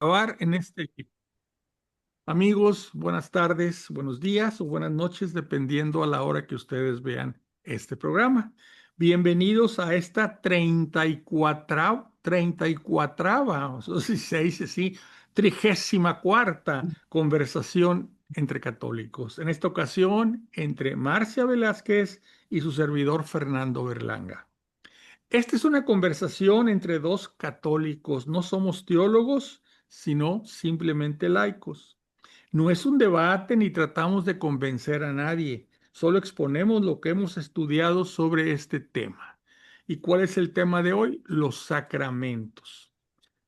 Grabar en este equipo. Amigos, buenas tardes, buenos días o buenas noches, dependiendo a la hora que ustedes vean este programa. Bienvenidos a esta 34ª, o sea, si se dice así, 34ª conversación entre católicos. En esta ocasión, entre Marcia Velázquez y su servidor Fernando Berlanga. Esta es una conversación entre dos católicos. No somos teólogos, sino simplemente laicos. No es un debate ni tratamos de convencer a nadie. Solo exponemos lo que hemos estudiado sobre este tema. ¿Y cuál es el tema de hoy? Los sacramentos.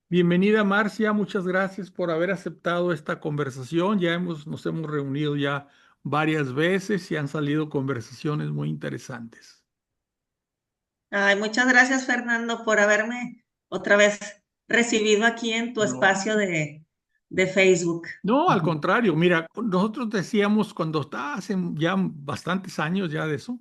Bienvenida, Marcia. Muchas gracias por haber aceptado esta conversación. Nos hemos reunido ya varias veces y han salido conversaciones muy interesantes. Ay, muchas gracias, Fernando, por haberme otra vez recibido aquí en tu No. espacio de Facebook. No, al Ujú, contrario, mira, nosotros decíamos cuando está hace ya bastantes años ya de eso,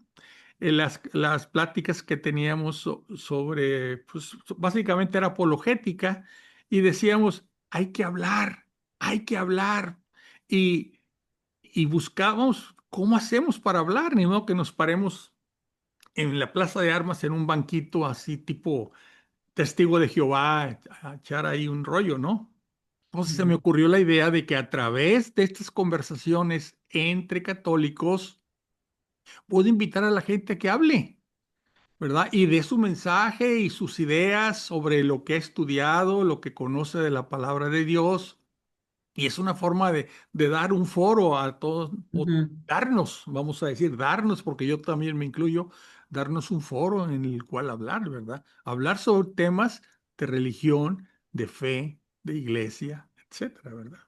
las pláticas que teníamos sobre, pues básicamente era apologética y decíamos, hay que hablar y, y buscábamos cómo hacemos para hablar, ni modo que nos paremos en la plaza de armas en un banquito así tipo testigo de Jehová, a echar ahí un rollo, ¿no? Entonces se me ujú, ocurrió la idea de que a través de estas conversaciones entre católicos puedo invitar a la gente a que hable, ¿verdad? Y dé su mensaje y sus ideas sobre lo que ha estudiado, lo que conoce de la palabra de Dios. Y es una forma de dar un foro a todos, o ujú. darnos, vamos a decir, darnos, porque yo también me incluyo, darnos un foro en el cual hablar, ¿verdad? Hablar sobre temas de religión, de fe, de iglesia, etcétera, ¿verdad?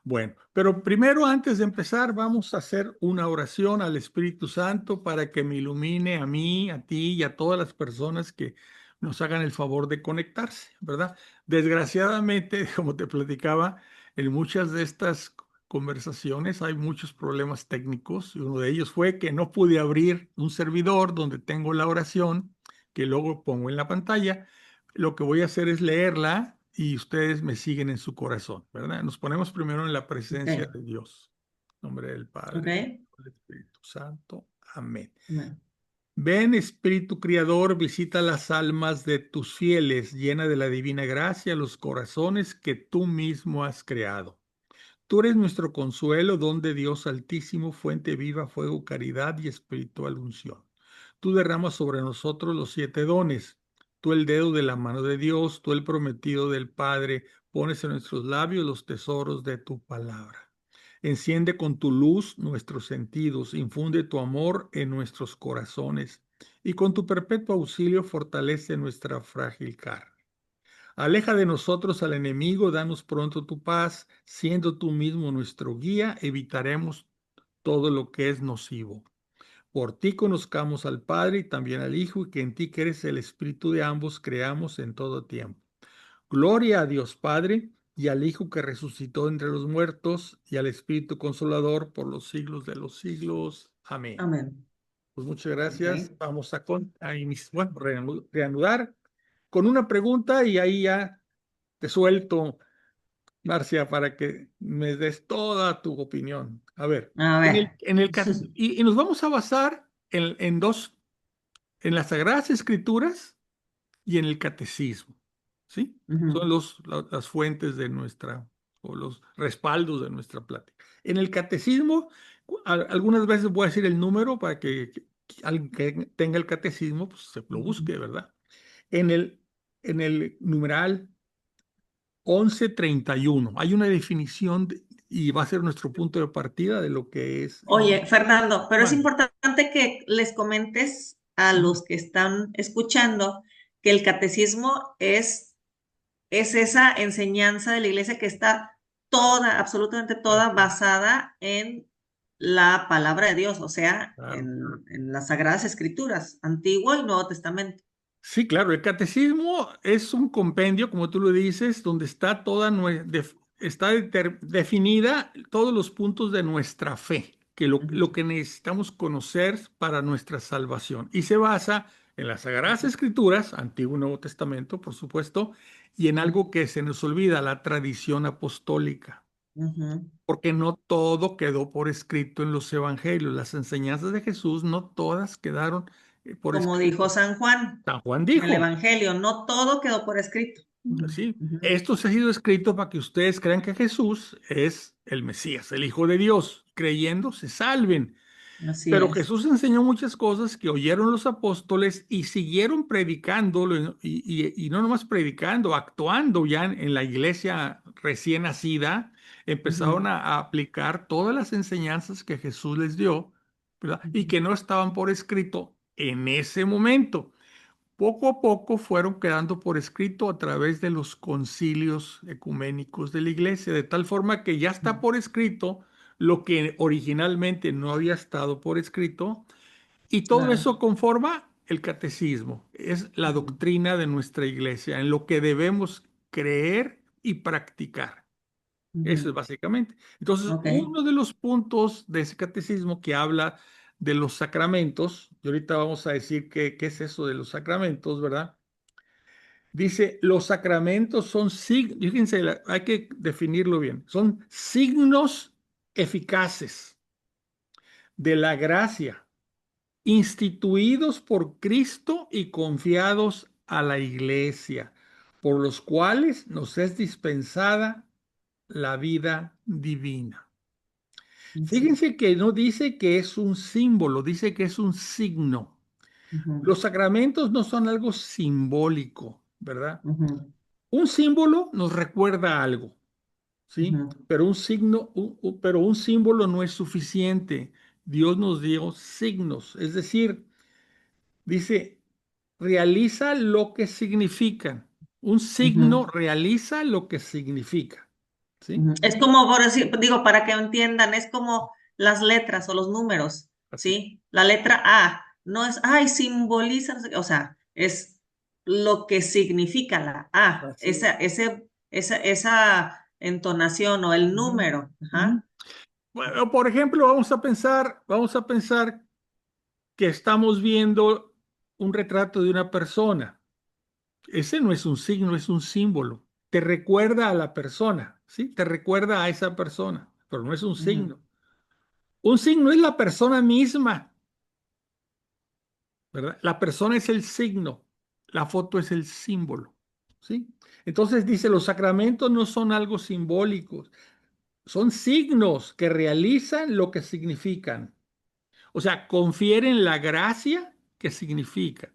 Bueno, pero primero, antes de empezar, vamos a hacer una oración al Espíritu Santo para que me ilumine a mí, a ti y a todas las personas que nos hagan el favor de conectarse, ¿verdad? Desgraciadamente, como te platicaba, en muchas de estas conversaciones hay muchos problemas técnicos y uno de ellos fue que no pude abrir un servidor donde tengo la oración que luego pongo en la pantalla. Lo que voy a hacer es leerla y ustedes me siguen en su corazón, ¿verdad? Nos ponemos primero en la presencia Ok, de Dios. En nombre del ok. Padre, del Espíritu Santo. Amén. Bueno, Ven, Espíritu Criador, visita las almas de tus fieles, llena de la divina gracia los corazones que tú mismo has creado. Tú eres nuestro consuelo, don de Dios Altísimo, fuente viva, fuego, caridad y espiritual unción. Tú derramas sobre nosotros los 7 dones. Tú el dedo de la mano de Dios, tú el prometido del Padre, pones en nuestros labios los tesoros de tu palabra. Enciende con tu luz nuestros sentidos, infunde tu amor en nuestros corazones y con tu perpetuo auxilio fortalece nuestra frágil carne. Aleja de nosotros al enemigo, danos pronto tu paz, siendo tú mismo nuestro guía, evitaremos todo lo que es nocivo. Por ti conozcamos al Padre y también al Hijo, y que en ti que eres el Espíritu de ambos creamos en todo tiempo. Gloria a Dios Padre y al Hijo que resucitó entre los muertos y al Espíritu Consolador por los siglos de los siglos. Amén. amén. Pues muchas Ok. gracias. Vamos bueno, reanudar con una pregunta y ahí ya te suelto, Marcia, para que me des toda tu opinión. A ver, A en ver. y nos vamos a basar en dos, en las Sagradas Escrituras y en el Catecismo, ¿sí? Son Ujú, las fuentes de o los respaldos de nuestra plática. En el Catecismo, algunas veces voy a decir el número para que alguien que tenga el Catecismo, pues se lo ujú. busque, ¿verdad? En en el numeral 1131. Hay una definición y va a ser nuestro punto de partida de lo que es Oye, Fernando, pero es mande. importante que les comentes a Ujú. los que están escuchando que el catecismo es esa enseñanza de la iglesia que está toda, absolutamente toda Así, basada en la palabra de Dios, o sea, claro. en las Sagradas Escrituras, Antiguo y Nuevo Testamento. Sí, claro, el catecismo es un compendio, como tú lo dices, donde está está definida todos los puntos de nuestra fe, que lo Ujú, que necesitamos conocer para nuestra salvación. Y se basa en las Sagradas Escrituras, Antiguo y Nuevo Testamento, por supuesto, y en Ujú, algo que se nos olvida, la tradición apostólica, ujú. porque no todo quedó por escrito en los evangelios. Las enseñanzas de Jesús no todas quedaron por Como dijo escrito. San Juan San Juan en el dijo, Evangelio, no todo quedó por escrito. Ujú, sí, ujú. esto se ha sido escrito para que ustedes crean que Jesús es el Mesías, el Hijo de Dios. Creyendo se salven. Así Pero es. Jesús enseñó muchas cosas que oyeron los apóstoles y siguieron predicándolo y no nomás predicando, actuando ya en la iglesia recién nacida, empezaron Ujú, a aplicar todas las enseñanzas que Jesús les dio, ¿verdad? Y ujú, que no estaban por escrito en ese momento. Poco a poco fueron quedando por escrito a través de los concilios ecuménicos de la iglesia, de tal forma que ya está por escrito lo que originalmente no había estado por escrito, y todo claro. eso conforma el catecismo. Es la Ujú, doctrina de nuestra iglesia, en lo que debemos creer y practicar. Eso es ujú. básicamente. Entonces, Ok. uno de los puntos de ese catecismo que habla de los sacramentos, y ahorita vamos a decir qué es eso de los sacramentos, ¿verdad? Dice, los sacramentos son signos, fíjense, hay que definirlo bien, son signos eficaces de la gracia, instituidos por Cristo y confiados a la iglesia, por los cuales nos es dispensada la vida divina. Sí. Fíjense que no dice que es un símbolo, dice que es un signo. Ujú, Los sacramentos no son algo simbólico, ¿verdad? ujú, Un símbolo nos recuerda algo, ¿sí? ujú, Pero un signo, pero un símbolo no es suficiente. Dios nos dio signos, es decir, dice, realiza lo que significan. Un signo ujú, realiza lo que significa, ¿sí? ujú. Es como, por decir, digo, para que entiendan, es como las letras o los números, Así. ¿sí? La letra A no es, ay, simboliza, no sé qué, o sea, es lo que significa la A, Así es. esa entonación o el Ujú, número. ujú. Ajá. Bueno, por ejemplo, vamos a pensar que estamos viendo un retrato de una persona. Ese no es un signo, es un símbolo. Te recuerda a la persona, ¿sí? Te recuerda a esa persona, pero no es un Ujú, signo. Un signo es la persona misma, ¿verdad? La persona es el signo, la foto es el símbolo, ¿sí? Entonces dice, los sacramentos no son algo simbólicos, son signos que realizan lo que significan. O sea, confieren la gracia que significa.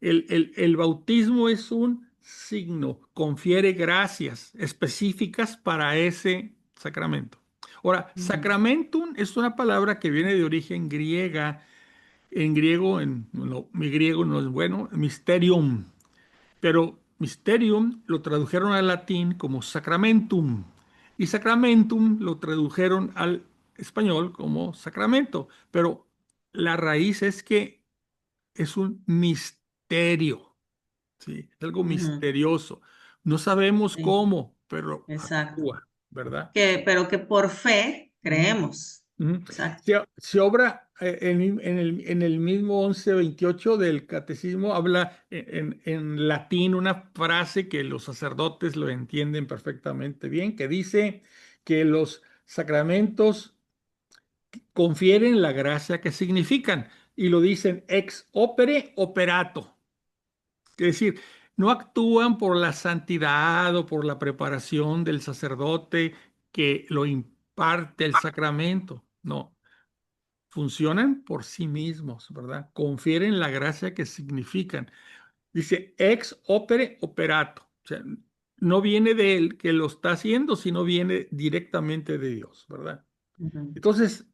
El bautismo es un signo, confiere gracias específicas para ese sacramento. Ahora, ujú, sacramentum es una palabra que viene de origen griega. En griego, mi griego no es bueno, mysterium, pero mysterium lo tradujeron al latín como sacramentum y sacramentum lo tradujeron al español como sacramento, pero la raíz es que es un misterio. Sí, es algo ujú. misterioso. No sabemos Sí, cómo, pero exacto. actúa, ¿verdad? Pero que por fe Ujú, creemos. ujú. Exacto. Se obra en el mismo 1128 del catecismo, habla en latín una frase que los sacerdotes lo entienden perfectamente bien, que dice que los sacramentos confieren la gracia que significan y lo dicen ex opere operato. Es decir, no actúan por la santidad o por la preparación del sacerdote que lo imparte el sacramento. No, funcionan por sí mismos, ¿verdad? Confieren la gracia que significan. Dice ex opere operato. O sea, no viene de él que lo está haciendo, sino viene directamente de Dios, ¿verdad? Ujú. Entonces,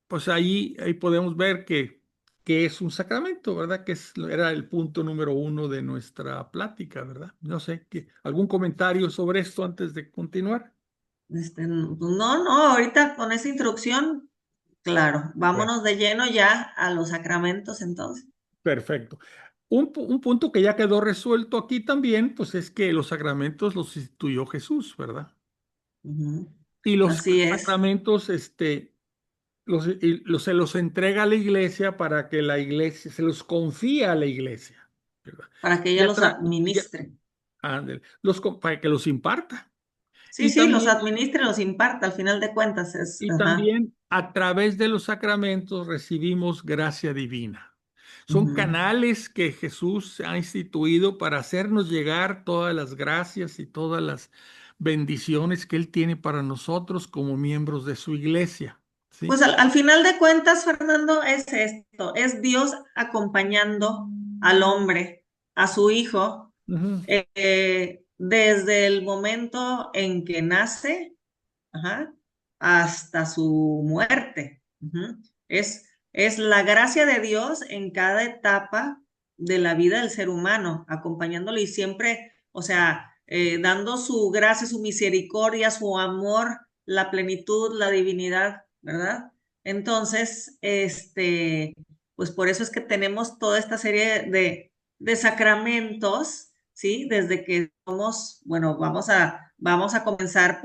pues ahí podemos ver que es un sacramento, ¿verdad? Era el punto número uno de nuestra plática, ¿verdad? No sé, ¿algún comentario sobre esto antes de continuar? No, no, ahorita con esa introducción, claro, Bueno, vámonos de lleno ya a los sacramentos entonces. perfecto. Un punto que ya quedó resuelto aquí también, pues es que los sacramentos los instituyó Jesús, ¿verdad? Ujú. Y los Así es. sacramentos, se los entrega a la iglesia para que la iglesia, se los confía a la iglesia, ¿verdad? para que Y ella los atra- y- administre. ándale, para que los imparta. Sí, Y sí, los también, administre, los imparta, al final de cuentas es, y ajá. también a través de los sacramentos recibimos gracia divina. Son Ujú. canales que Jesús ha instituido para hacernos llegar todas las gracias y todas las bendiciones que Él tiene para nosotros como miembros de su iglesia. ¿Sí? Pues al final de cuentas, Fernando, es esto, es Dios acompañando al hombre, a su hijo, Ujú. desde el momento en que nace, ajá, hasta su muerte. Ujú. Es la gracia de Dios en cada etapa de la vida del ser humano, acompañándolo y siempre, o sea, dando su gracia, su misericordia, su amor, la plenitud, la divinidad, ¿verdad? Entonces, pues por eso es que tenemos toda esta serie de sacramentos, ¿sí? Desde que somos, bueno, vamos a comenzar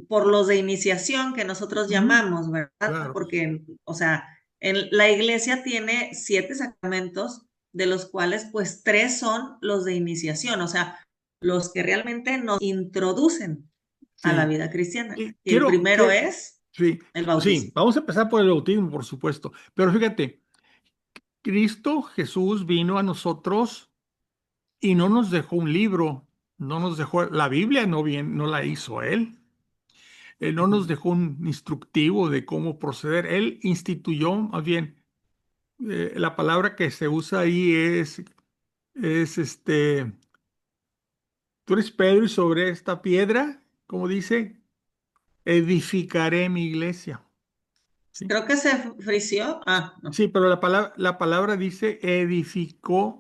por los de iniciación que nosotros Ujú. llamamos, ¿verdad? Claro. Porque, o sea, la iglesia tiene 7 sacramentos, de los cuales pues 3 son los de iniciación, o sea, los que realmente nos introducen a la Sí. vida cristiana. Y Y el primero es sí, el sí, bautismo. vamos a empezar por el bautismo, por supuesto. Pero fíjate, Cristo Jesús vino a nosotros y no nos dejó un libro, no nos dejó la Biblia, no la hizo Él. Él no nos dejó un instructivo de cómo proceder. Él instituyó, más bien, la palabra que se usa ahí es tú eres Pedro y sobre esta piedra, como dice, edificaré mi iglesia. ¿Sí? Creo que se frició. Ah, no. Sí, pero la palabra dice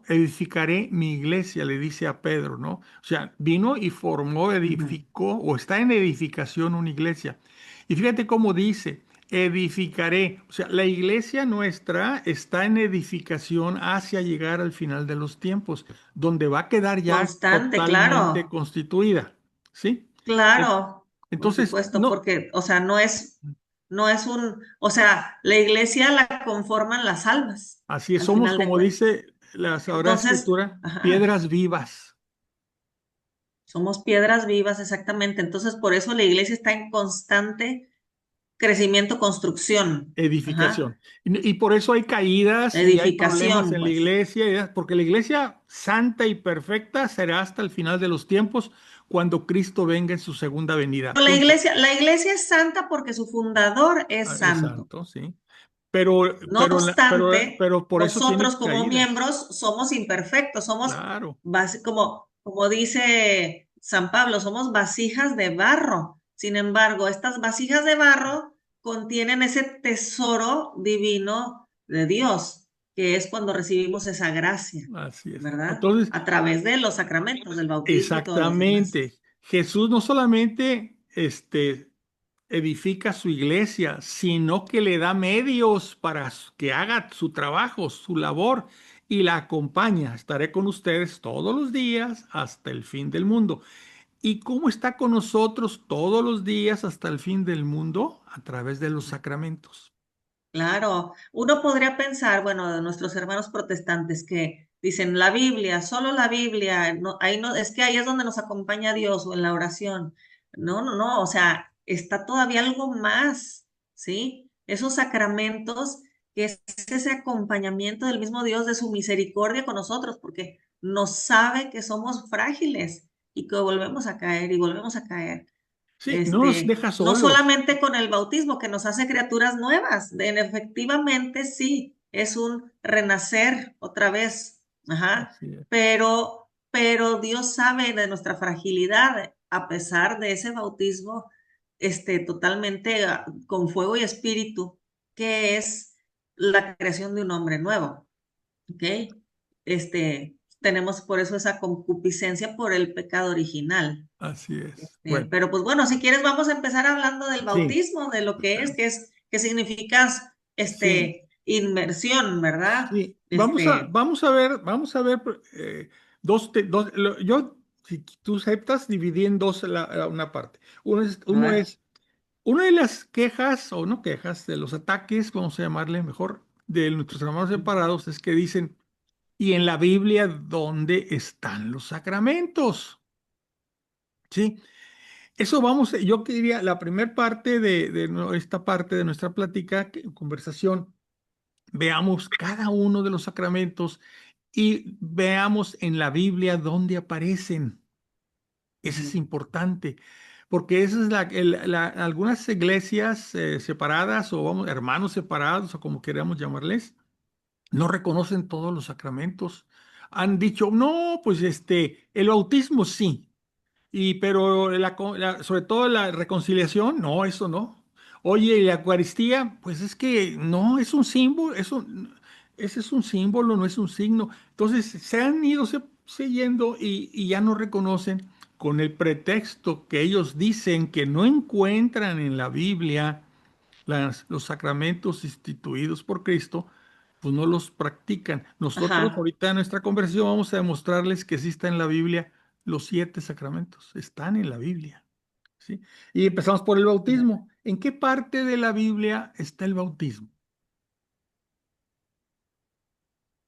edificaré mi iglesia, le dice a Pedro, ¿no? O sea, vino y formó, Ujú. edificó o está en edificación una iglesia. Y fíjate cómo dice, edificaré. O sea, la iglesia nuestra está en edificación hacia llegar al final de los tiempos, donde va a quedar ya Constante, totalmente claro. constituida. ¿Sí? En- Claro, por Entonces, supuesto, no, porque, o sea, no es o sea, la iglesia la conforman las almas, así es, al somos final de como cuentas. dice la Sagrada Entonces, Escritura, ajá, piedras vivas. somos piedras vivas, exactamente. Entonces, por eso la iglesia está en constante crecimiento, construcción, ajá, Edificación. Y por eso hay caídas y hay problemas edificación, en la pues. iglesia, porque la iglesia santa y perfecta será hasta el final de los tiempos, cuando Cristo venga en su segunda venida. Pero La Punto. iglesia, la iglesia es santa porque su fundador es Es santo. santo, sí. Pero, No pero, obstante, pero por eso tiene nosotros como caídas. miembros somos imperfectos, somos, Claro, como dice San Pablo, somos vasijas de barro. Sin embargo, estas vasijas de barro contienen ese tesoro divino de Dios, que es cuando recibimos esa gracia, así es. ¿verdad? Entonces, A través de los sacramentos, del bautismo y todos los demás. exactamente. Jesús no solamente edifica su iglesia, sino que le da medios para que haga su trabajo, su labor y la acompaña. Estaré con ustedes todos los días hasta el fin del mundo. ¿Y cómo está con nosotros todos los días hasta el fin del mundo? A través de los sacramentos. Claro, uno podría pensar, bueno, de nuestros hermanos protestantes que dicen la Biblia, solo la Biblia, no, ahí no, es que ahí es donde nos acompaña Dios o en la oración. No, no, no, o sea, está todavía algo más, ¿sí? Esos sacramentos, que es ese acompañamiento del mismo Dios, de su misericordia con nosotros, porque nos sabe que somos frágiles y que volvemos a caer y volvemos a caer. Sí, no nos deja No solos. solamente con el bautismo que nos hace criaturas nuevas, efectivamente sí, es un renacer otra vez, ajá, Así es. pero Dios sabe de nuestra fragilidad a pesar de ese bautismo, totalmente con fuego y espíritu, que es la creación de un hombre nuevo, ¿ok? Tenemos por eso esa concupiscencia por el pecado original. Así es. Bueno, Pero pues bueno, si quieres vamos a empezar hablando del sí, bautismo, de lo que es, qué significa sí. inmersión, ¿verdad? Sí, vamos a ver yo, si tú aceptas, dividí en dos una parte. Uno es, A uno ver, es Una de las quejas, o no quejas, de los ataques, vamos a llamarle mejor, de nuestros hermanos separados es que dicen, ¿y en la Biblia dónde están los sacramentos? ¿Sí? Eso vamos, yo quería, la primera parte de esta parte de nuestra plática, conversación, veamos cada uno de los sacramentos y veamos en la Biblia dónde aparecen. Eso es Ujú. importante, porque esa es algunas iglesias separadas o vamos, hermanos separados o como queramos llamarles, no reconocen todos los sacramentos. Han dicho, no, pues el bautismo sí. Pero sobre todo la reconciliación, no, eso no. Oye, y la Eucaristía, pues es que no, es un símbolo, ese es un símbolo, no es un signo. Entonces se han ido siguiendo y ya no reconocen con el pretexto que ellos dicen que no encuentran en la Biblia los sacramentos instituidos por Cristo, pues no los practican. Nosotros Ajá. ahorita en nuestra conversación vamos a demostrarles que sí está en la Biblia los 7 sacramentos, están en la Biblia, ¿sí? Y empezamos por el bautismo. ¿En qué parte de la Biblia está el bautismo?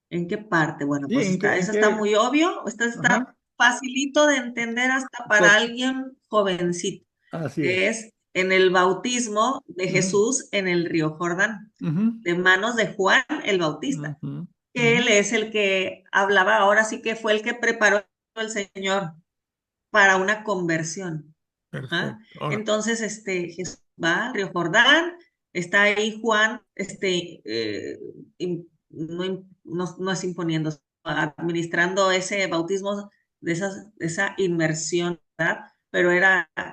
¿En qué parte? Bueno, ¿Sí? pues ¿En qué, en esa está qué? muy obvio, esta está Ajá. facilito de entender hasta para To- alguien jovencito, Así que es. es en el bautismo de Ujú, Jesús en el río Jordán, ujú, de manos de Juan el Bautista, ujú, que ujú. él es el que hablaba, ahora sí que fue el que preparó al Señor para una conversión. Ajá. Perfecto. Ahora, Entonces, Jesús va al río Jordán, está ahí Juan, no es imponiendo, administrando ese bautismo de esa inmersión, ¿verdad? Pero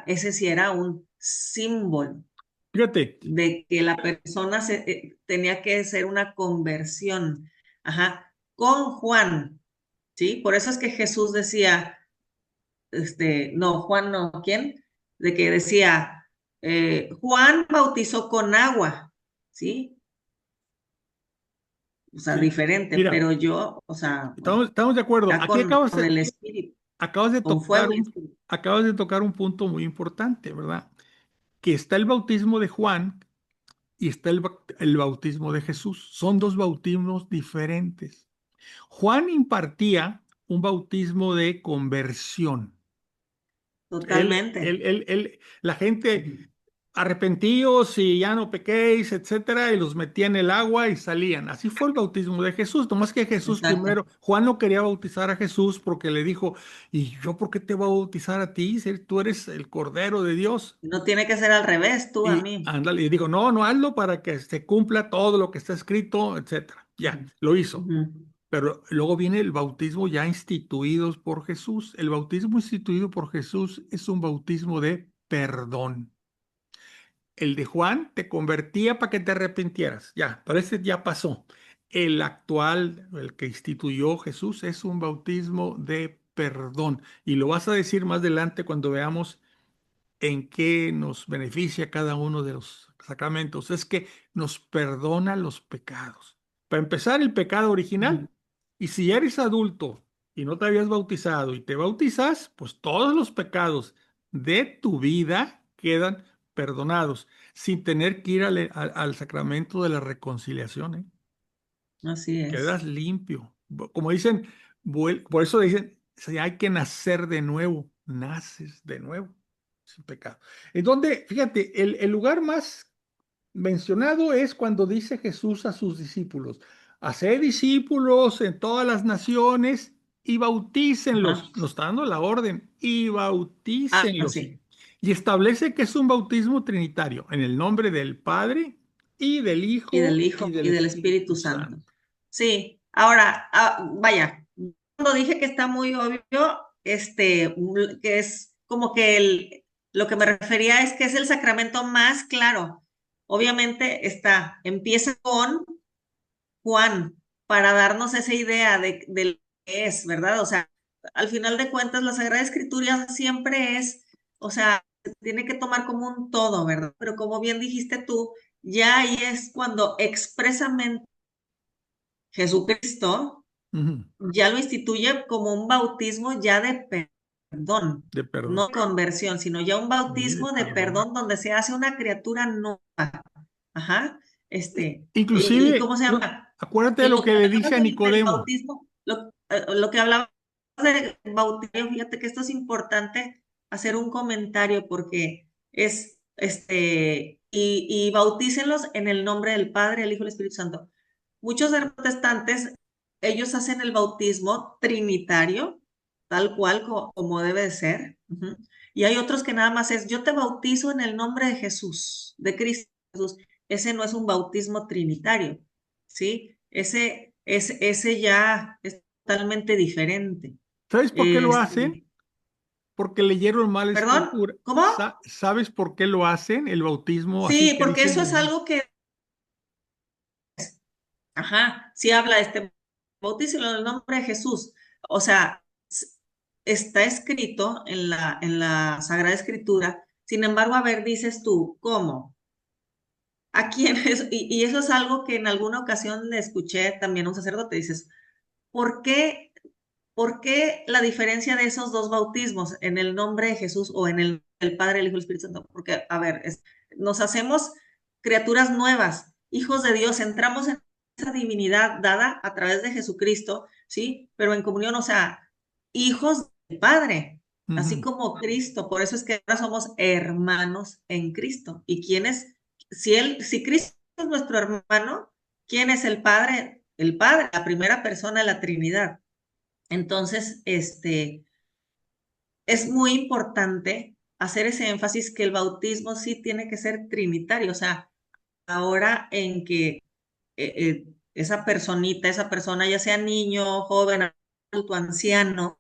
ese sí era un símbolo fíjate, de que la persona tenía que hacer una conversión, ajá, con Juan, ¿sí? Por eso es que Jesús decía, no, Juan no, ¿quién? De que decía, Juan bautizó con agua, ¿sí? O sea, sí, diferente, mira, pero yo, o sea, estamos de acuerdo. ya Aquí con el espíritu, acabas de con tocar fuego y espíritu. acabas de tocar un punto muy importante, ¿verdad? Que está el bautismo de Juan y está el bautismo de Jesús. Son dos bautismos diferentes. Juan impartía un bautismo de conversión. Totalmente. La gente arrepentíos y ya no pequéis, etcétera, y los metía en el agua y salían. Así fue el bautismo de Jesús. Nomás que Jesús Exacto. primero, Juan no quería bautizar a Jesús porque le dijo, ¿y yo por qué te voy a bautizar a ti? Si tú eres el Cordero de Dios. No tiene que ser al revés, tú a Y mí. ándale, y digo, no, no hazlo para que se cumpla todo lo que está escrito, etcétera. Ya, Ujú, lo hizo. ujú, Pero luego viene el bautismo ya instituido por Jesús. El bautismo instituido por Jesús es un bautismo de perdón. El de Juan te convertía para que te arrepintieras. Ya, pero ese ya pasó. El actual, el que instituyó Jesús, es un bautismo de perdón. Y lo vas a decir más adelante cuando veamos en qué nos beneficia cada uno de los sacramentos. Es que nos perdona los pecados. Para empezar, el pecado ujú. original. Y si eres adulto y no te habías bautizado y te bautizas, pues todos los pecados de tu vida quedan perdonados sin tener que ir al sacramento de la reconciliación, ¿eh? Así es. Quedas limpio. Como dicen, por eso dicen, si hay que nacer de nuevo, naces de nuevo, sin pecado. En donde, fíjate, el lugar más mencionado es cuando dice Jesús a sus discípulos, haced discípulos en todas las naciones y Ajá. bautícenlos. Nos está dando la orden, y Ah, bautícenlos. sí. Y establece que es un bautismo trinitario, en el nombre del Padre y del Y del Hijo y Hijo del y del Espíritu Espíritu Santo. Santo. Sí, ahora, vaya, cuando dije que está muy obvio, que es como que lo que me refería es que es el sacramento más claro. Obviamente empieza con Juan para darnos esa idea de lo que es, ¿verdad? O sea, al final de cuentas, la Sagrada Escritura siempre es, o sea, se tiene que tomar como un todo, ¿verdad? Pero como bien dijiste tú, ya ahí es cuando expresamente Jesucristo Ujú. ya lo instituye como un bautismo ya de perdón. perdón, de no perdón. de conversión, sino ya un Sí, de bautismo de perdón. perdón donde se hace una criatura nueva. Ajá. ¿Y Inclusive, cómo se llama? acuérdate de Y lo lo que que le dice hablabas a del Nicodemo. bautismo, lo que hablabas de bautismo, fíjate que esto es importante hacer un comentario porque y bautícenlos en el nombre del Padre, el Hijo y el Espíritu Santo. Muchos protestantes, ellos hacen el bautismo trinitario, tal cual como debe de ser. Ujú. Y hay otros que nada más es, yo te bautizo en el nombre de Jesús, de Cristo Jesús. Ese no es un bautismo trinitario, ¿sí? Ese ya es totalmente diferente. ¿Sabes por qué lo hacen? Este, Porque leyeron mal ¿Perdón? escritura. ¿Cómo? ¿Sabes por qué lo hacen? El bautismo, así Sí, que porque eso es dicen, algo que, ajá, sí habla bautícelo en el nombre de Jesús. O sea, está escrito en la Sagrada Escritura. Sin embargo, a ver, dices tú, ¿cómo? ¿A quién es? Y eso es algo que en alguna ocasión le escuché también a un sacerdote. Dices, ¿por qué, por qué la diferencia de esos dos bautismos en el nombre de Jesús o en el Padre, el Hijo y el Espíritu Santo? Porque, a ver, nos hacemos criaturas nuevas, hijos de Dios, entramos en esa divinidad dada a través de Jesucristo, ¿sí? Pero en comunión, o sea, hijos del Padre, así ujú, como Cristo. Por eso es que ahora somos hermanos en Cristo. ¿Y quién es? Si Cristo es nuestro hermano, ¿quién es el Padre? El Padre, la primera persona de la Trinidad. Entonces, es muy importante hacer ese énfasis que el bautismo sí tiene que ser trinitario. O sea, ahora en que esa persona, ya sea niño, joven, adulto, anciano,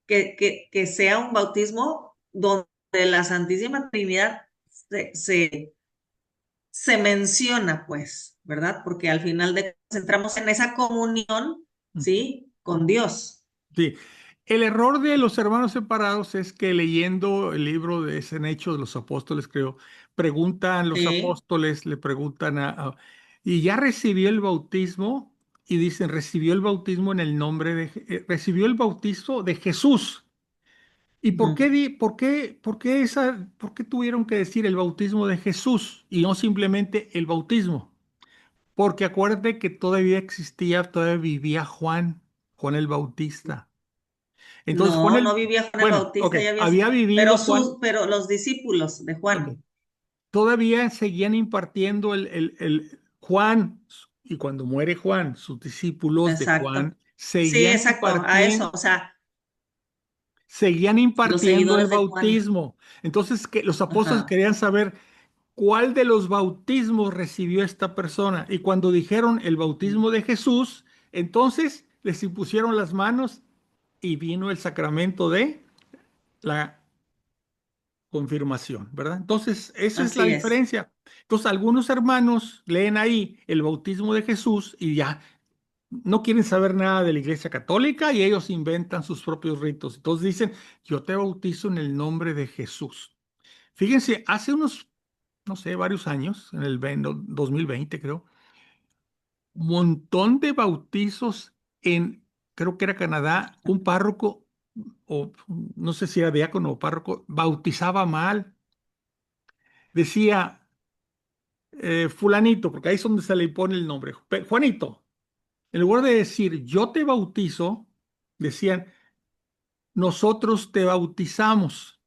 que sea un bautismo donde la Santísima Trinidad se, se, se menciona, pues, ¿verdad? Porque al final de cuentas entramos en esa comunión, ujú. ¿sí? Con Dios. Sí. El error de los hermanos separados es que leyendo el libro de Ese Hecho de los Apóstoles, creo, preguntan los Sí. apóstoles, le preguntan ¿y ya recibió el bautismo? Y dicen, recibió el bautismo en el nombre recibió el bautizo de Jesús. ¿Y por qué, Ujú. por qué tuvieron que decir el bautismo de Jesús y no simplemente el bautismo? Porque acuérdate que todavía existía, todavía vivía Juan, Juan el Bautista. Entonces Juan No, no vivía Juan el bueno, ok, Bautista, ya había, había vivido Juan, pero los discípulos de ok, Juan. todavía seguían impartiendo el Juan, y cuando muere Juan, sus discípulos de Exacto. Juan Sí, exacto, a eso, o sea, seguían los impartiendo el seguidores de Juan. bautismo. Entonces, que los apóstoles Ajá. querían saber cuál de los bautismos recibió esta persona. Y cuando dijeron el bautismo de Jesús, entonces les impusieron las manos y vino el sacramento de la confirmación, ¿verdad? Entonces, esa es la Así es. diferencia. Entonces, algunos hermanos leen ahí el bautismo de Jesús y ya no quieren saber nada de la Iglesia Católica y ellos inventan sus propios ritos. Entonces dicen, yo te bautizo en el nombre de Jesús. Fíjense, hace unos, no sé, varios años, en el 2020 creo, un montón de bautizos en, creo que era Canadá, un párroco, o no sé si era diácono o párroco, bautizaba mal. Decía, fulanito, porque ahí es donde se le pone el nombre, Juanito. En lugar de decir, yo te bautizo, decían, nosotros te bautizamos.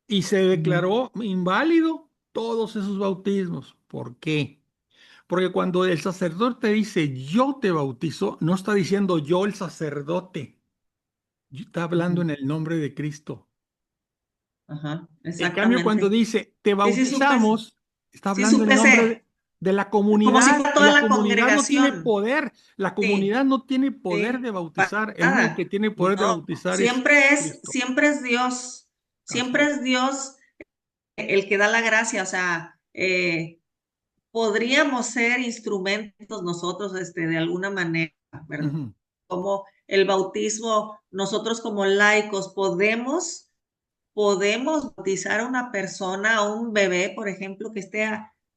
Y se Ujú. declaró inválido todos esos bautismos. ¿Por qué? Porque cuando el sacerdote dice yo te bautizo, no está diciendo yo el sacerdote, está hablando Ujú. en el nombre de Cristo. Ajá, En cambio, cuando exactamente. dice te Sí, bautizamos, está sí hablando en supe nombre ese, de la como si comunidad fuera y toda la la comunidad no tiene congregación. poder. La Sí, comunidad no tiene poder de sí, para bautizar. El único que nada. tiene poder de No, bautizar es Cristo. Así siempre es. es Dios el que da la gracia, o sea, podríamos ser instrumentos nosotros, de alguna manera, ¿verdad? Ujú, Como el bautismo, nosotros como laicos podemos bautizar a una persona, a un bebé, por ejemplo, que esté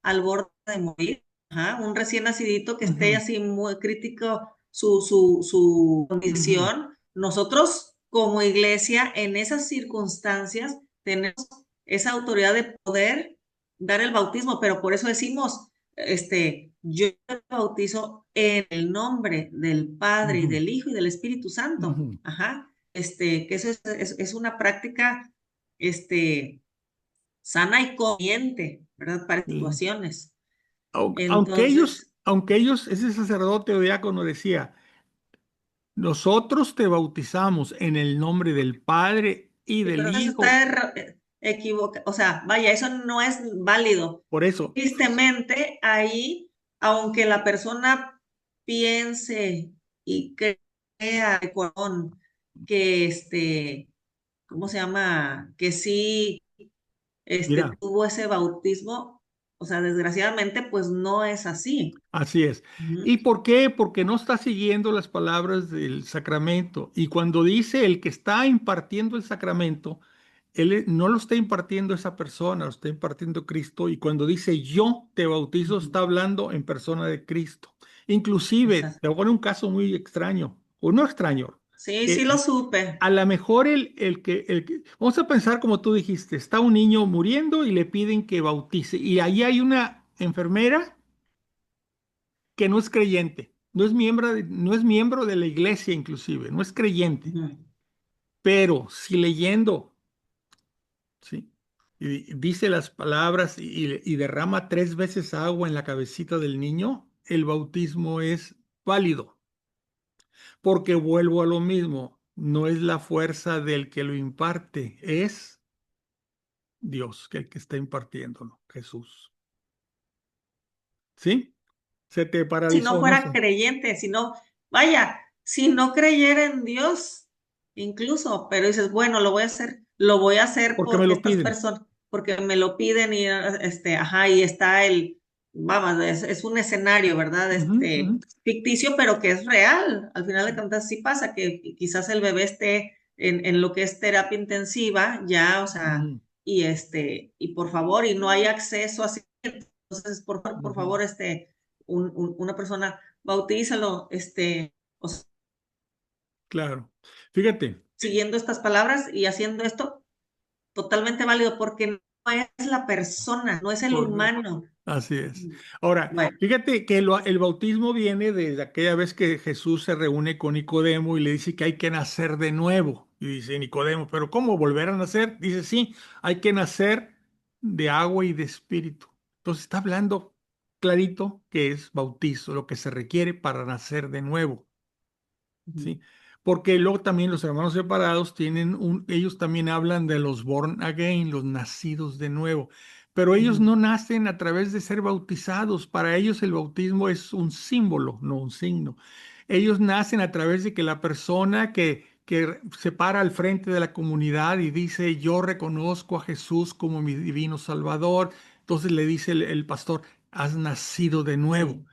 al borde de morir, ajá, un recién nacidito que esté ujú, así muy crítico su ujú. condición. Nosotros como iglesia, en esas circunstancias, tenemos esa autoridad de poder dar el bautismo, pero por eso decimos, yo te bautizo en el nombre del Padre y Ujú, del Hijo y del Espíritu Santo. ujú. Ajá. Que eso es una práctica, sana y corriente, ¿verdad? Para Sí. situaciones. Aunque ellos, Entonces, ese sacerdote o diácono decía, nosotros te bautizamos en el nombre del Padre y sí, del pero eso Hijo. está equivocado. O sea, vaya, eso no es válido. Por eso, Tristemente, ahí, aunque la persona piense y crea de corazón que ¿cómo se llama? Que sí, mira, tuvo ese bautismo, o sea, desgraciadamente, pues no es así. así es. Ujú. ¿Y por qué? Porque no está siguiendo las palabras del sacramento. Y cuando dice el que está impartiendo el sacramento, no lo está impartiendo esa persona, lo está impartiendo Cristo. Y cuando dice yo te bautizo, Ujú. está hablando en persona de Cristo. Inclusive, te Exacto. voy a poner un caso muy extraño, o no extraño, Sí, sí que lo supe. a lo mejor vamos a pensar como tú dijiste, está un niño muriendo y le piden que bautice. Y ahí hay una enfermera que no es creyente, no es miembro de la iglesia inclusive, no es creyente, Ujú. pero si leyendo, ¿sí? Y dice las palabras y derrama 3 veces agua en la cabecita del niño, el bautismo es válido, porque vuelvo a lo mismo, no es la fuerza del que lo imparte, es Dios que el que está impartiéndolo, Jesús. ¿Sí? Se te Si no paralizó, no fuera sé, creyente, si no, vaya, si no creyera en Dios, incluso, pero dices, bueno, lo voy a hacer porque me porque lo estas piden. personas, porque me lo piden y ajá, y está vamos, es un escenario, ¿verdad? Ujú, ujú, Ficticio, pero que es real. Al final de cuentas sí pasa que quizás el bebé esté en lo que es terapia intensiva, ya, o sea, ujú, y por favor, y no hay acceso así. Entonces, por ujú. favor, una persona, bautízalo, o sea, Claro. Fíjate, siguiendo estas palabras y haciendo esto totalmente válido porque no es la persona, no es el correcto. humano. Así es. Ahora, Bueno, fíjate que el bautismo viene de aquella vez que Jesús se reúne con Nicodemo y le dice que hay que nacer de nuevo. Y dice Nicodemo, ¿pero cómo volver a nacer? Dice, sí, hay que nacer de agua y de espíritu. Entonces está hablando clarito que es bautizo, lo que se requiere para nacer de nuevo. ujú, ¿Sí? Porque luego también los hermanos separados ellos también hablan de los born again, los nacidos de nuevo, pero ellos ujú, no nacen a través de ser bautizados, para ellos el bautismo es un símbolo, no un signo. Ellos nacen a través de que la persona que se para al frente de la comunidad y dice, yo reconozco a Jesús como mi divino Salvador, entonces le dice el pastor, has nacido de nuevo.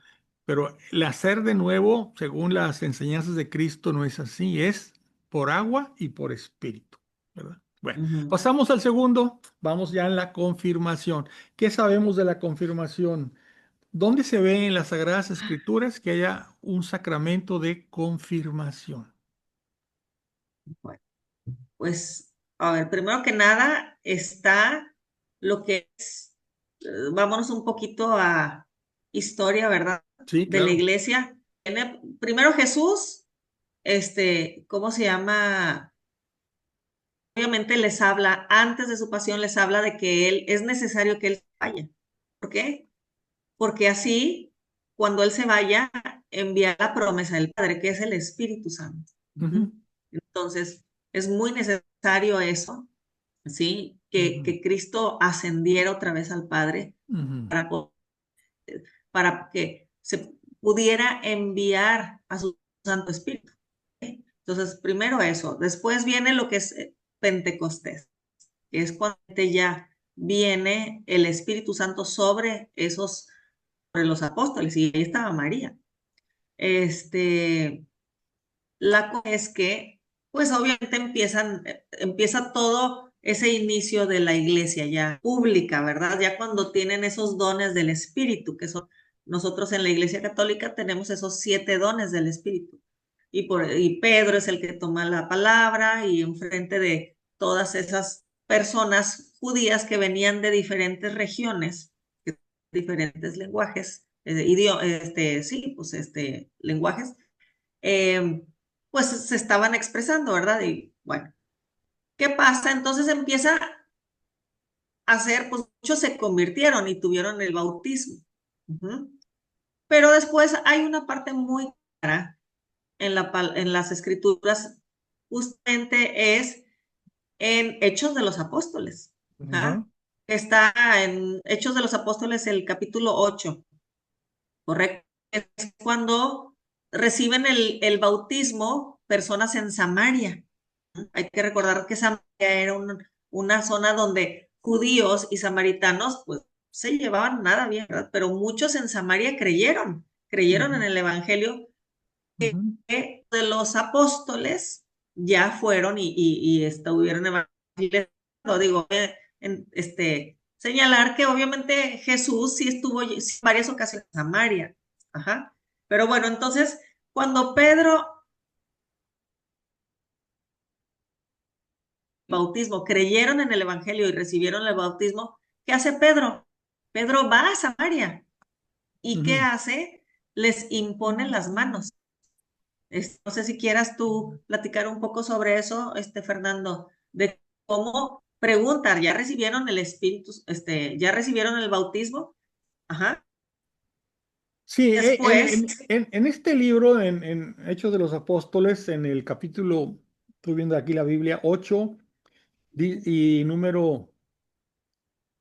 sí, Pero el hacer de nuevo, según las enseñanzas de Cristo, no es así, es por agua y por espíritu, ¿verdad? Bueno, ujú. pasamos al segundo, vamos ya en la confirmación. ¿Qué sabemos de la confirmación? ¿Dónde se ve en las Sagradas Escrituras que haya un sacramento de confirmación? Bueno, pues, a ver, primero que nada está lo que es, vámonos un poquito a historia, ¿verdad? Sí, De la claro. iglesia. Primero Jesús, ¿cómo se llama? Obviamente les habla, antes de su pasión les habla de que él, es necesario que él vaya. ¿Por qué? Porque así, cuando él se vaya, envía la promesa del Padre, que es el Espíritu Santo. Ujú, Ujú. Entonces, es muy necesario eso, ¿sí? ujú, Que Cristo ascendiera otra vez al Padre ujú, para, para que se pudiera enviar a su Santo Espíritu. ¿Ok? Entonces, primero eso. Después viene lo que es Pentecostés, que es cuando ya viene el Espíritu Santo sobre los apóstoles, y ahí estaba María. Este, la cosa es que, pues obviamente empieza todo ese inicio de la iglesia ya pública, ¿verdad? Ya cuando tienen esos dones del Espíritu, que son, nosotros en la iglesia católica tenemos esos 7 dones del Espíritu. y Pedro es el que toma la palabra y enfrente de todas esas personas judías que venían de diferentes regiones, diferentes lenguajes, sí, pues lenguajes, eh, pues se estaban expresando, ¿verdad? Y bueno, ¿qué pasa? Entonces empieza a hacer, pues muchos se convirtieron y tuvieron el bautismo. Ujú. Pero después hay una parte muy clara en las escrituras, justamente es en Hechos de los Apóstoles. Ajá. ¿Ah? Está en Hechos de los Apóstoles el capítulo 8, ¿correcto? Es cuando reciben el bautismo personas en Samaria. Hay que recordar que Samaria era una zona donde judíos y samaritanos pues se llevaban nada bien, ¿verdad? Pero muchos en Samaria creyeron en Ujú, el evangelio ujú, de los apóstoles, ya fueron y estuvieron evangelizando. Digo, señalar que obviamente Jesús sí estuvo en varias ocasiones en Samaria. Ajá. Pero bueno, entonces, cuando Pedro bautismo, creyeron en el Evangelio y recibieron el bautismo, ¿qué hace Pedro? Pedro va a Samaria. ¿Y qué ujú. hace? Les impone las manos. No sé si quieras tú platicar un poco sobre eso, Fernando, de cómo preguntar, ¿ya recibieron el Espíritu, ya recibieron el bautismo? Ajá. Sí, Después, en este libro, en Hechos de los Apóstoles, en el capítulo, estoy viendo aquí la Biblia, 8 y número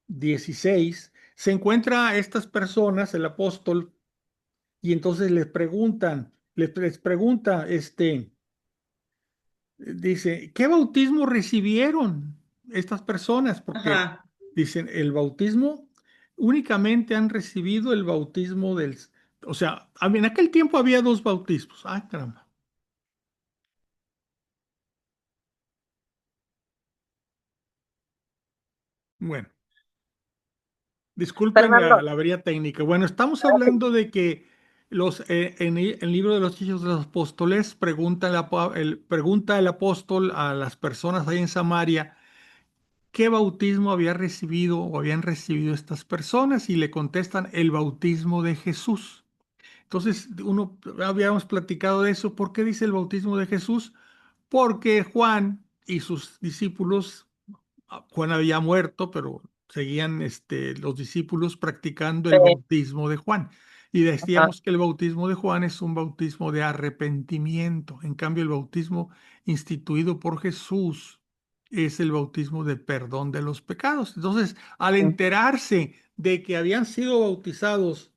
16, se encuentra a estas personas, el apóstol, y entonces les preguntan, les pregunta, dice, ¿qué bautismo recibieron estas personas? Porque ajá, dicen, el bautismo, únicamente han recibido el bautismo del, o sea, en aquel tiempo había dos bautismos. Ah, caramba. Bueno, disculpen Fernando, la avería técnica. Bueno, estamos hablando de que en el libro de los Hechos de los Apóstoles pregunta el apóstol a las personas ahí en Samaria qué bautismo había recibido o habían recibido estas personas y le contestan el bautismo de Jesús. Entonces, habíamos platicado de eso. ¿Por qué dice el bautismo de Jesús? Porque Juan y sus discípulos, Juan había muerto, pero seguían los discípulos practicando el bautismo de Juan. Y ajá, decíamos que el bautismo de Juan es un bautismo de arrepentimiento. En cambio, el bautismo instituido por Jesús es el bautismo de perdón de los pecados. Entonces, al enterarse de que habían sido bautizados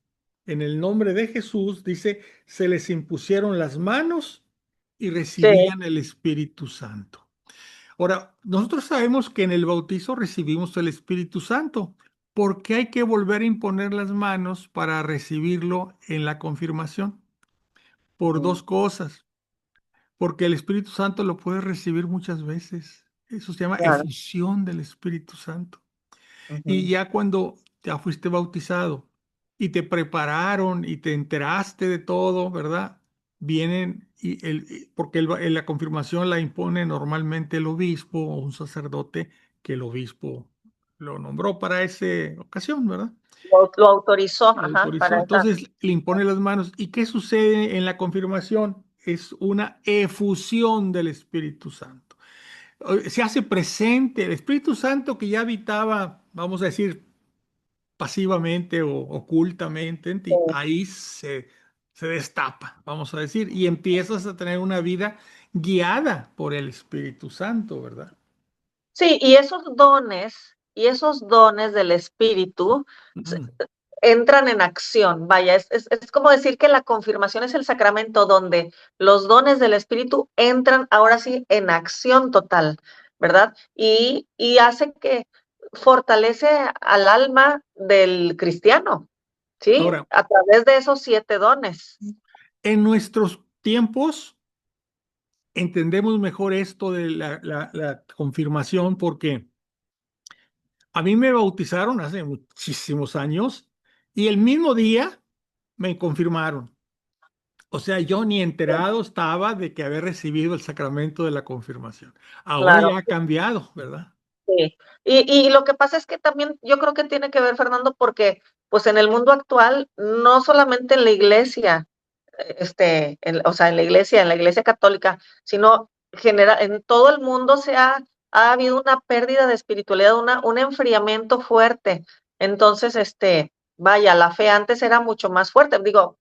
en el nombre de Jesús, dice, se les impusieron las manos y sí, recibían el Espíritu Santo. Ahora, nosotros sabemos que en el bautizo recibimos el Espíritu Santo. ¿Por qué hay que volver a imponer las manos para recibirlo en la confirmación? Por dos cosas. Porque el Espíritu Santo lo puedes recibir muchas veces. Eso se llama claro. efusión del Espíritu Santo. Y Ujú. ya cuando ya fuiste bautizado y te prepararon y te enteraste de todo, ¿verdad? Vienen porque la confirmación la impone normalmente el obispo o un sacerdote que el obispo lo nombró para esa ocasión, ¿verdad? Lo autorizó, Lo ajá, autorizó. para esa. Entonces le impone las manos. ¿Y qué sucede en la confirmación? Es una efusión del Espíritu Santo. Se hace presente el Espíritu Santo que ya habitaba, vamos a decir, pasivamente o ocultamente en ti, ahí se destapa, vamos a decir, y empiezas a tener una vida guiada por el Espíritu Santo, ¿verdad? Sí, y esos dones del Espíritu se- Mm. entran en acción. Vaya, es como decir que la confirmación es el sacramento donde los dones del Espíritu entran ahora sí en acción total, ¿verdad? Y hace que fortalece al alma del cristiano, ¿sí? Ahora, A través de esos 7 dones. en nuestros tiempos entendemos mejor esto de la confirmación porque a mí me bautizaron hace muchísimos años y el mismo día me confirmaron. O sea, yo ni enterado estaba de que había recibido el sacramento de la confirmación. Ahora Claro. ya ha cambiado, ¿verdad? Sí. Y lo que pasa es que también yo creo que tiene que ver, Fernando, porque pues en el mundo actual, no solamente en la iglesia, o sea, en la iglesia católica, sino en todo el mundo ha habido una pérdida de espiritualidad, un enfriamiento fuerte. Entonces, vaya, la fe antes era mucho más fuerte. Digo,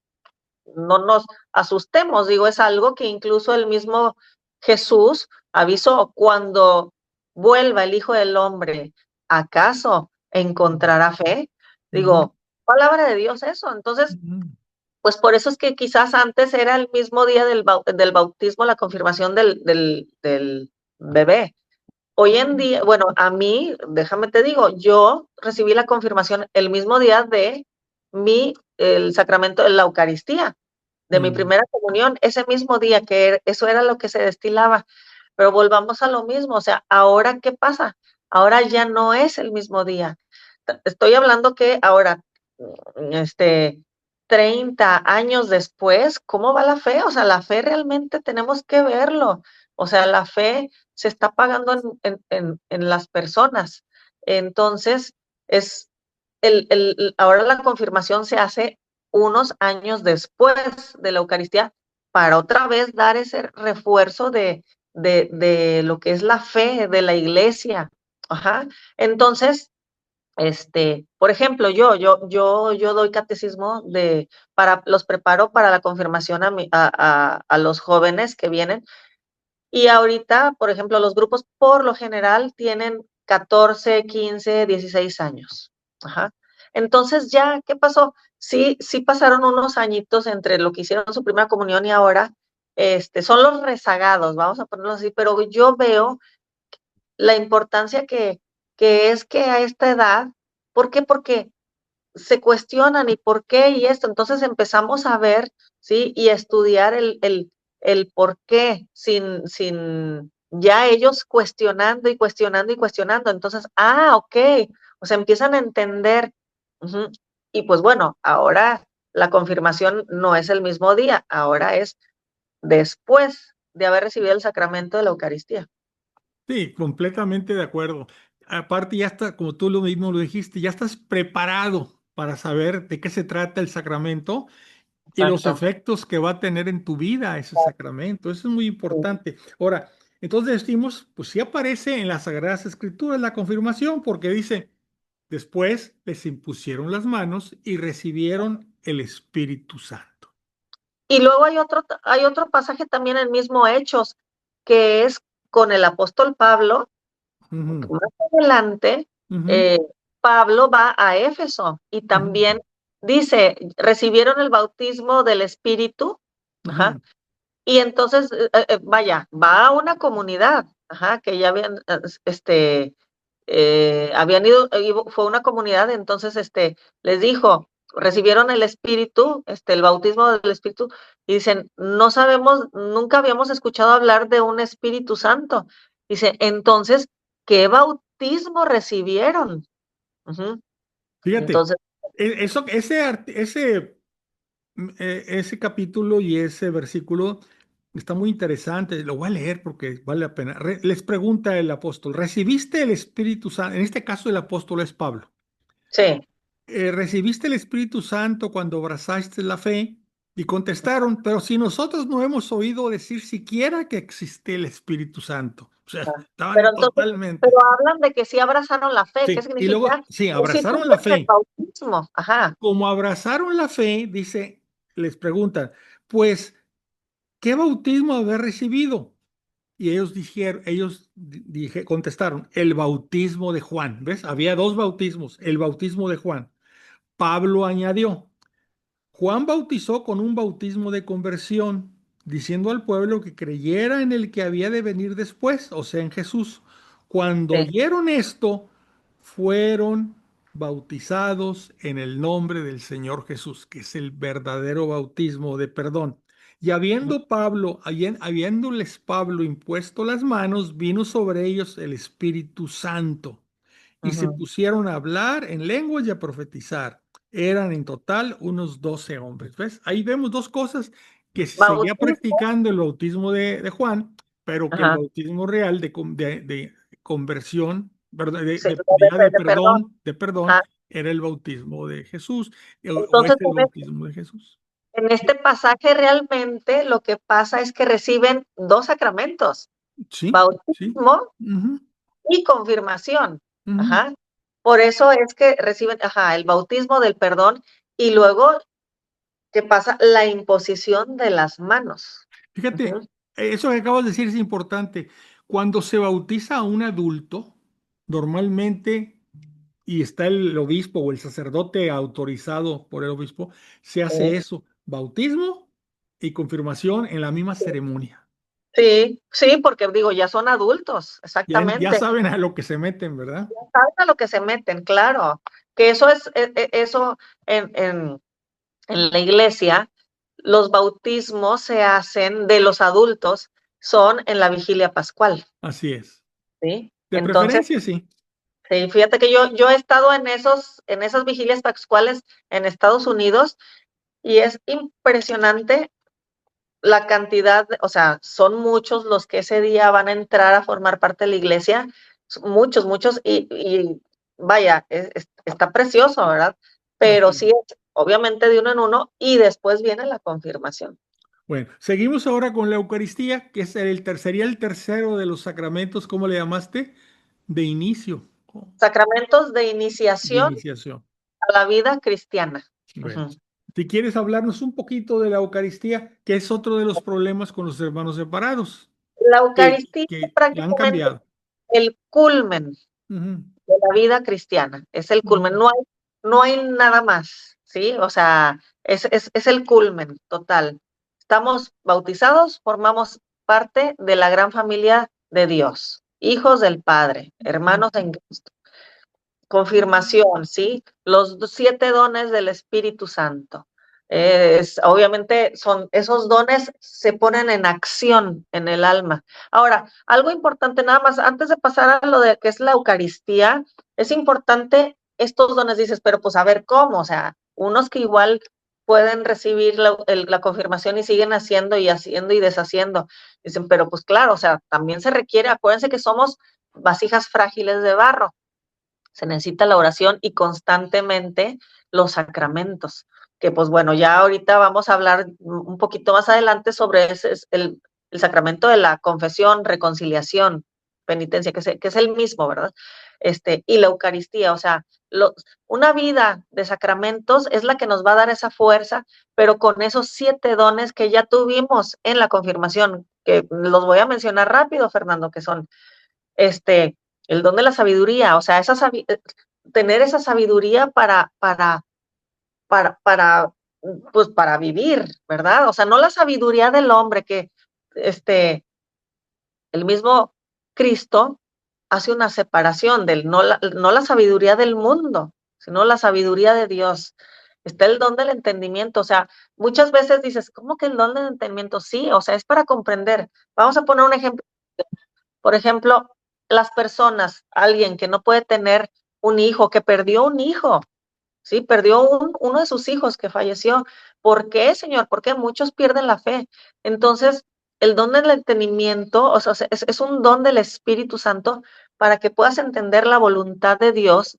no nos asustemos, digo, es algo que incluso el mismo Jesús avisó: cuando vuelva el Hijo del Hombre, ¿acaso encontrará fe? Ujú, Digo, palabra de Dios eso. Entonces, ujú, pues por eso es que quizás antes era el mismo día del bautismo, la confirmación del bebé. Hoy en ujú, día, bueno, a mí, déjame te digo, yo recibí la confirmación el mismo día de el sacramento de la Eucaristía, de mi ujú. primera comunión, ese mismo día, eso era lo que se destilaba. Pero volvamos a lo mismo, o sea, ¿ahora qué pasa? Ahora ya no es el mismo día. Estoy hablando que ahora, este, 30 años después, ¿cómo va la fe? O sea, la fe realmente tenemos que verlo. O sea, la fe se está pagando en las personas. Entonces, es ahora la confirmación se hace unos años después de la Eucaristía, para otra vez dar ese refuerzo de lo que es la fe de la iglesia. Ajá. Entonces, por ejemplo, yo doy catecismo los preparo para la confirmación a los jóvenes que vienen. Y ahorita, por ejemplo, los grupos por lo general tienen 14, 15, 16 años. Ajá. Entonces ya, ¿qué pasó? Sí, sí pasaron unos añitos entre lo que hicieron su primera comunión y ahora, son los rezagados, vamos a ponerlo así, pero yo veo la importancia que es que a esta edad, ¿por qué? Porque se cuestionan y por qué y esto. Entonces empezamos a ver, ¿sí? Y a estudiar el por qué, sin ya ellos cuestionando y cuestionando y cuestionando. Entonces, ok, o sea, empiezan a entender. Ujú. Y pues bueno, ahora la confirmación no es el mismo día, ahora es después de haber recibido el sacramento de la Eucaristía. Sí, completamente de acuerdo. Aparte, ya está, como tú lo mismo lo dijiste, ya estás preparado para saber de qué se trata el sacramento y los Exacto. efectos que va a tener en tu vida ese sacramento. Eso es muy Sí. importante. Ahora, entonces decimos, pues sí aparece en las Sagradas Escrituras la confirmación, porque dice, después les impusieron las manos y recibieron el Espíritu Santo. Y luego hay otro pasaje también en mismo Hechos, que es con el apóstol Pablo. Ujú, Más adelante, ujú, eh, Pablo va a Éfeso y ujú, también dice, recibieron el bautismo del Espíritu. Ajá. ujú. Y entonces, vaya, va a una comunidad, ajá, que ya habían fue una comunidad. Entonces, les dijo, recibieron el Espíritu, el bautismo del Espíritu, y dicen, no sabemos, nunca habíamos escuchado hablar de un Espíritu Santo. Dice, entonces, ¿qué bautismo recibieron? Ujú. Fíjate, Entonces, ese capítulo y ese versículo está muy interesante. Lo voy a leer porque vale la pena. Les pregunta el apóstol, ¿recibiste el Espíritu Santo? En este caso el apóstol es Pablo. sí, ¿Recibiste el Espíritu Santo cuando abrazaste la fe? Y contestaron, pero si nosotros no hemos oído decir siquiera que existe el Espíritu Santo. O sea, pero estaban entonces, pero totalmente. hablan de que sí abrazaron la fe. ¿Qué Sí, y luego, significa? sí, Que sí abrazaron la tuvieron el fe. bautismo. Ajá, Como abrazaron la fe, dice, les preguntan, pues, ¿qué bautismo haber recibido? Y ellos dijeron, contestaron, el bautismo de Juan. ¿Ves? Había dos bautismos, el bautismo de Juan. Pablo añadió, Juan bautizó con un bautismo de conversión, diciendo al pueblo que creyera en el que había de venir después, o sea, en Jesús. Cuando sí. oyeron esto, fueron bautizados en el nombre del Señor Jesús, que es el verdadero bautismo de perdón. Y habiéndoles Pablo impuesto las manos, vino sobre ellos el Espíritu Santo y se Ujú. pusieron a hablar en lenguas y a profetizar. Eran en total unos 12 hombres. ¿Ves? Ahí vemos dos cosas. que se seguía Bautismo, practicando el bautismo de Juan, pero que el ajá, bautismo real de conversión, perdón, sí, ya de perdón, de perdón, ajá. era el bautismo de Jesús, o es Entonces, el bautismo de Jesús. en este pasaje realmente lo que pasa es que reciben dos sacramentos, Sí, sí. bautismo Ujú, y confirmación. ujú. Ajá. Por eso es que reciben, ajá, el bautismo del perdón y luego, ¿qué pasa? La imposición de las manos. Fíjate, Ujú. eso que acabas de decir es importante. Cuando se bautiza a un adulto, normalmente, y está el obispo o el sacerdote autorizado por el obispo, se hace eso, bautismo y confirmación en la misma ceremonia. Sí, sí, porque digo, ya son adultos, Ya exactamente. saben a lo que se meten, ¿verdad? Saben a lo que se meten, claro. Que eso es, eso en la iglesia, los bautismos se hacen de los adultos, son en la vigilia pascual, Así es. ¿sí? De Entonces, preferencia, sí. sí, fíjate que yo he estado en esas vigilias pascuales en Estados Unidos y es impresionante la cantidad, o sea, son muchos los que ese día van a entrar a formar parte de la iglesia, muchos, muchos, y vaya, está precioso, ¿verdad? Pero Así es. sí, obviamente de uno en uno, y después viene la confirmación. Bueno, seguimos ahora con la Eucaristía, que es sería el tercero de los sacramentos, ¿cómo le llamaste? De inicio, Sacramentos de de iniciación iniciación. a la vida cristiana. Bueno, Ujú. si quieres hablarnos un poquito de la Eucaristía, que es otro de los problemas con los hermanos separados, La Eucaristía es que la han prácticamente cambiado. el culmen Ujú, de la vida cristiana, es el culmen, ujú. no hay nada más, ¿sí? O sea, es el culmen total. Estamos bautizados, formamos parte de la gran familia de Dios, hijos del Padre, hermanos en Cristo. Confirmación, ¿sí? Los 7 dones del Espíritu Santo. Obviamente son esos dones se ponen en acción en el alma. Ahora, algo importante nada más, antes de pasar a lo de que es la Eucaristía, es importante estos dones, dices, pero pues a ver cómo, o sea, unos que igual pueden recibir la confirmación y siguen haciendo y haciendo y deshaciendo. Dicen, pero pues claro, o sea, también se requiere, acuérdense que somos vasijas frágiles de barro, se necesita la oración y constantemente los sacramentos, que pues bueno, ya ahorita vamos a hablar un poquito más adelante sobre el sacramento de la confesión, reconciliación, penitencia, que es el mismo, ¿verdad? Y la Eucaristía, o sea, una vida de sacramentos es la que nos va a dar esa fuerza, pero con esos 7 dones que ya tuvimos en la confirmación, que los voy a mencionar rápido, Fernando, que son este, el don de la sabiduría, o sea, tener esa sabiduría para, pues para vivir, ¿verdad? O sea, no la sabiduría del hombre que, el mismo Cristo hace una separación no la sabiduría del mundo, sino la sabiduría de Dios. Está el don del entendimiento, o sea, muchas veces dices, ¿cómo que el don del entendimiento? Sí, o sea, es para comprender. Vamos a poner un ejemplo. Por ejemplo, las personas, alguien que no puede tener un hijo, que perdió un hijo, ¿sí? Perdió uno de sus hijos que falleció. ¿Por qué, Señor? Porque muchos pierden la fe. Entonces, el don del entendimiento, o sea, es un don del Espíritu Santo para que puedas entender la voluntad de Dios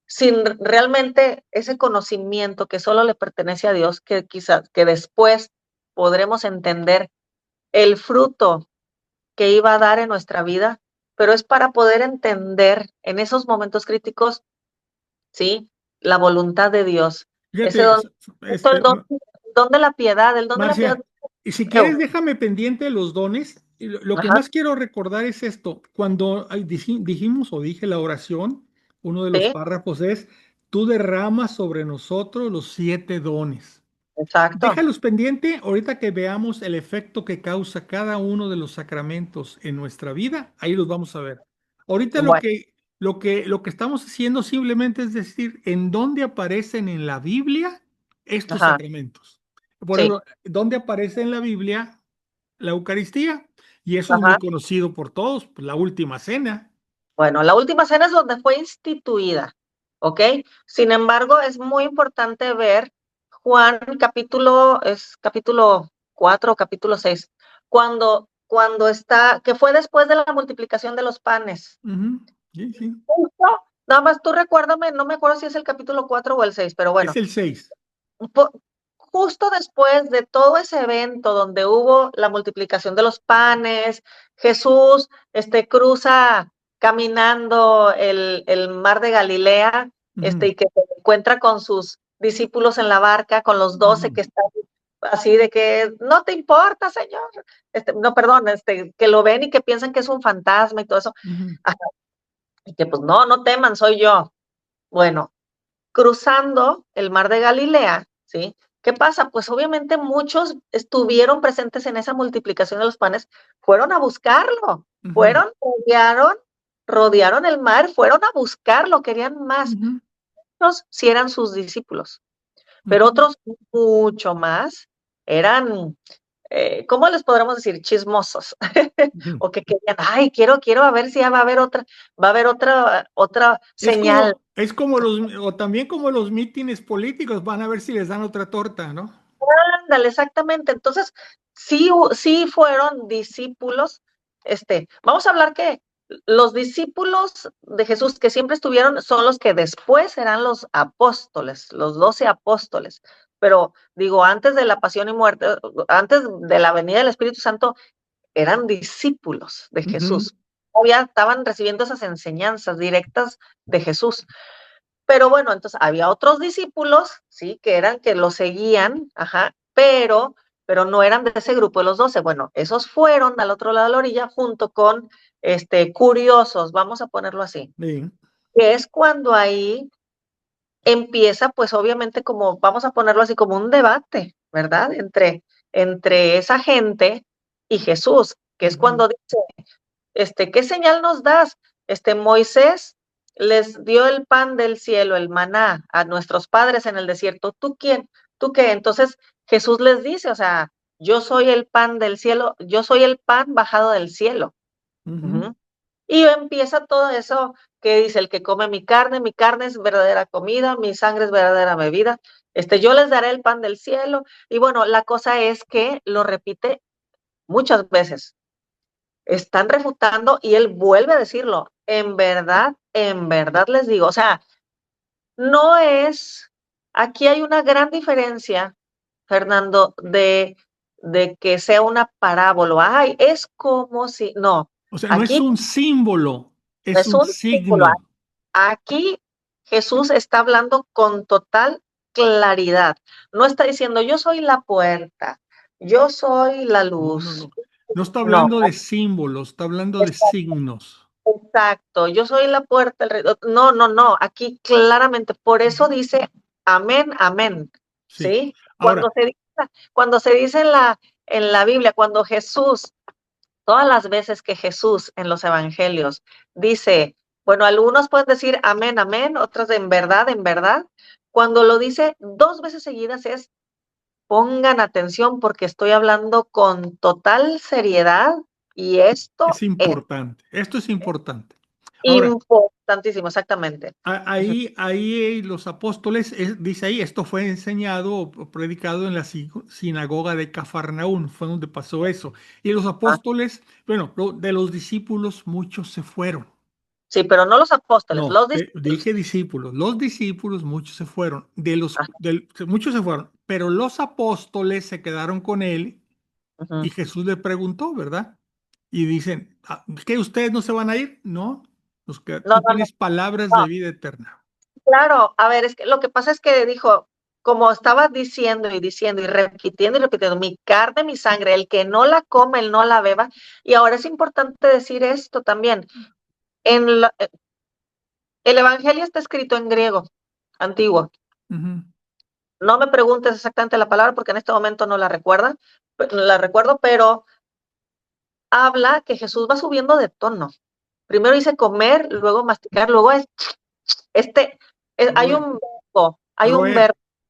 sin realmente ese conocimiento que solo le pertenece a Dios, que quizás que después podremos entender el fruto que iba a dar en nuestra vida, pero es para poder entender en esos momentos críticos, ¿sí? La voluntad de Dios. Ese Fíjate, don, justo el don de la piedad, el don de la piedad. Marcia, y si quieres, déjame pendiente los dones. Y lo que Ajá, más quiero recordar es esto. Cuando dijimos o dije la oración, uno de los sí, párrafos es, tú derramas sobre nosotros los 7 dones. exacto. Déjalos pendiente ahorita que veamos el efecto que causa cada uno de los sacramentos en nuestra vida, ahí los vamos a ver. Ahorita Bueno, lo que estamos haciendo simplemente es decir, en dónde aparecen en la Biblia estos ajá, sacramentos. Por sí, ejemplo, ¿dónde aparece en la Biblia la Eucaristía? Y eso es muy ajá. conocido por todos, pues, la última cena. Bueno, la última cena es donde fue instituida, ¿ok? Sin embargo, es muy importante ver Juan capítulo 4 o capítulo 6, cuando está, que fue después de la multiplicación de los panes. Sí, sí. Justo, nada más tú recuérdame, no me acuerdo si es el capítulo 4 o el 6, pero bueno. Es el 6. Justo después de todo ese evento donde hubo la multiplicación de los panes, Jesús cruza caminando el mar de Galilea, y que se encuentra con sus discípulos en la barca, con los 12 que están así de que no te importa, Señor. No, perdón, que lo ven y que piensan que es un fantasma y todo eso. Ajá. Y que pues no teman, soy yo. Bueno, cruzando el mar de Galilea, ¿sí? ¿Qué pasa? Pues obviamente muchos estuvieron presentes en esa multiplicación de los panes, fueron a buscarlo, rodearon el mar, fueron a buscarlo, querían más. Muchos sí eran sus discípulos, pero otros mucho más eran, ¿cómo les podremos decir? Chismosos. O que querían, ay, quiero a ver si ya va a haber otra señal. Es como o también como los mítines políticos, van a ver si les dan otra torta, ¿no? Ándale, exactamente. Entonces, sí fueron discípulos. Vamos a hablar que los discípulos de Jesús que siempre estuvieron son los que después serán los apóstoles, los 12 apóstoles. Pero digo, antes de la pasión y muerte, antes de la venida del Espíritu Santo, eran discípulos de Jesús. Todavía estaban recibiendo esas enseñanzas directas de Jesús. Pero bueno, entonces había otros discípulos, sí, que lo seguían, pero no eran de ese grupo de los 12. Bueno, esos fueron al otro lado de la orilla junto con curiosos, vamos a ponerlo así. Sí. Que es cuando ahí empieza, pues obviamente como, vamos a ponerlo así, como un debate, ¿verdad? Entre esa gente y Jesús, que es cuando dice, ¿qué señal nos das? Moisés les dio el pan del cielo, el maná, a nuestros padres en el desierto. ¿Tú quién? ¿Tú qué? Entonces Jesús les dice, o sea, yo soy el pan del cielo, yo soy el pan bajado del cielo. Y empieza todo eso que dice, el que come mi carne es verdadera comida, mi sangre es verdadera bebida. Yo les daré el pan del cielo. Y bueno, la cosa es que lo repite muchas veces. Están refutando y él vuelve a decirlo. En verdad les digo, o sea, no es, aquí hay una gran diferencia, Fernando, de que sea una parábola. Ay, es como si, no. O sea, no es un símbolo, es un símbolo. signo. Aquí Jesús está hablando con total claridad. No está diciendo, yo soy la puerta, yo soy la luz. No está hablando de símbolos, está hablando de signos. Exacto, yo soy la puerta, el rey. No, aquí claramente, por eso dice amén, amén. ¿Sí? Ahora, cuando se dice en la Biblia, cuando Jesús, todas las veces que Jesús en los evangelios dice, bueno, algunos pueden decir amén, amén, otros en verdad, en verdad. Cuando lo dice 2 veces seguidas es, pongan atención porque estoy hablando con total seriedad y esto es importante. Esto es importante. Ahora, importantísimo, exactamente. Ahí los apóstoles, dice ahí, esto fue enseñado o predicado en la sinagoga de Cafarnaún, fue donde pasó eso. Y los apóstoles, bueno, de los discípulos, muchos se fueron. Sí, pero no los apóstoles, no, los discípulos. Dije discípulos, los discípulos, muchos se fueron. Muchos se fueron, pero los apóstoles se quedaron con él y Jesús le preguntó, ¿verdad? Y dicen, ¿qué ustedes no se van a ir? No, tú tienes palabras de vida eterna. Claro, a ver, es que lo que pasa es que dijo, como estaba diciendo y repitiendo, mi carne, mi sangre, el que no la come, el no la beba. Y ahora es importante decir esto también. El evangelio está escrito en griego, antiguo. No me preguntes exactamente la palabra porque en este momento no la recuerdo, pero habla que Jesús va subiendo de tono. Primero dice comer, luego masticar, luego hay un verbo,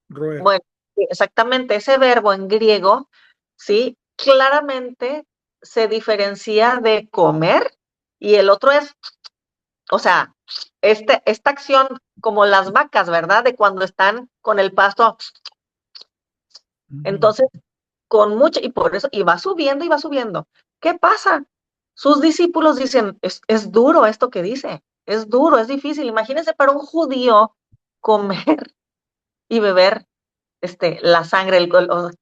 Roer. Bueno, exactamente, ese verbo en griego, sí, claramente se diferencia de comer y el otro es, o sea, esta acción como las vacas, ¿verdad? De cuando están con el pasto, Entonces, con mucha, y por eso, y va subiendo y va subiendo. ¿Qué pasa? Sus discípulos dicen, es duro esto que dice, es duro, es difícil. Imagínense para un judío comer y beber la sangre,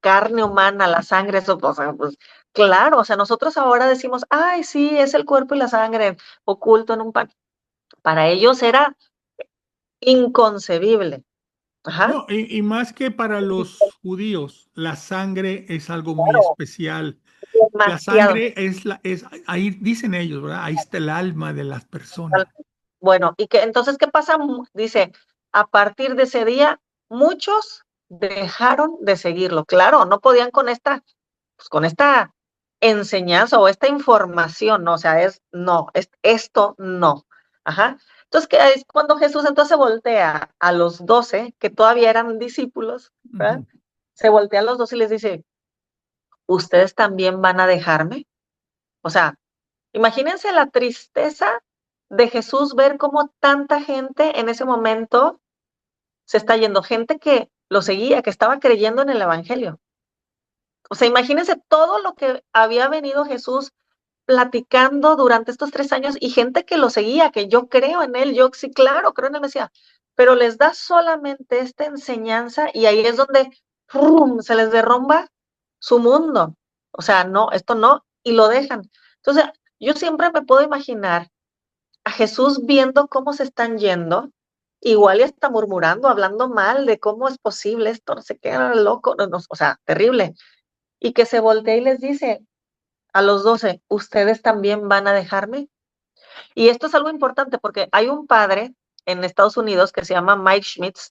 carne humana, la sangre, eso, o sea, pues claro, o sea, nosotros ahora decimos, ay, sí, es el cuerpo y la sangre oculto en un pan. Para ellos era inconcebible. Ajá. No, y más que para los judíos, la sangre es algo muy Claro, especial. La demasiado. sangre ahí dicen ellos, ¿verdad? Ahí está el alma de las personas. Bueno, y que entonces, ¿qué pasa? Dice, a partir de ese día, muchos dejaron de seguirlo. Claro, no podían pues, con esta enseñanza o esta información, ¿no? O sea, no, esto no. Ajá. Entonces, ¿qué es cuando Jesús entonces voltea a los 12, que todavía eran discípulos, ¿verdad? Ujú. Se voltea a los 12 y les dice, ¿ustedes también van a dejarme? O sea, imagínense la tristeza de Jesús ver cómo tanta gente en ese momento se está yendo, gente que lo seguía, que estaba creyendo en el Evangelio. O sea, imagínense todo lo que había venido Jesús platicando durante estos 3 años y gente que lo seguía, que yo creo en él, yo sí, claro, creo en el Mesías, pero les da solamente esta enseñanza y ahí es donde ¡prum!, se les derrumba su mundo. O sea, no, esto no, y lo dejan. Entonces, yo siempre me puedo imaginar a Jesús viendo cómo se están yendo, igual y está murmurando, hablando mal de cómo es posible esto, no sé qué, loco, o sea, terrible. Y que se voltea y les dice a los 12, ¿ustedes también van a dejarme? Y esto es algo importante porque hay un padre en Estados Unidos que se llama Mike Schmitz,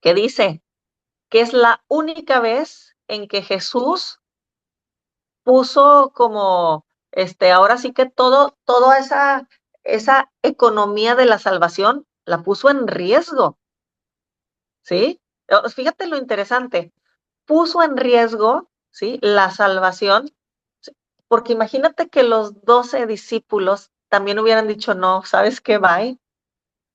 que dice que es la única vez en que Jesús puso como, ahora sí que toda esa economía de la salvación la puso en riesgo, ¿sí? Fíjate lo interesante, puso en riesgo, ¿sí?, la salvación, ¿sí? Porque imagínate que los 12 discípulos también hubieran dicho, no, ¿sabes qué? Bye.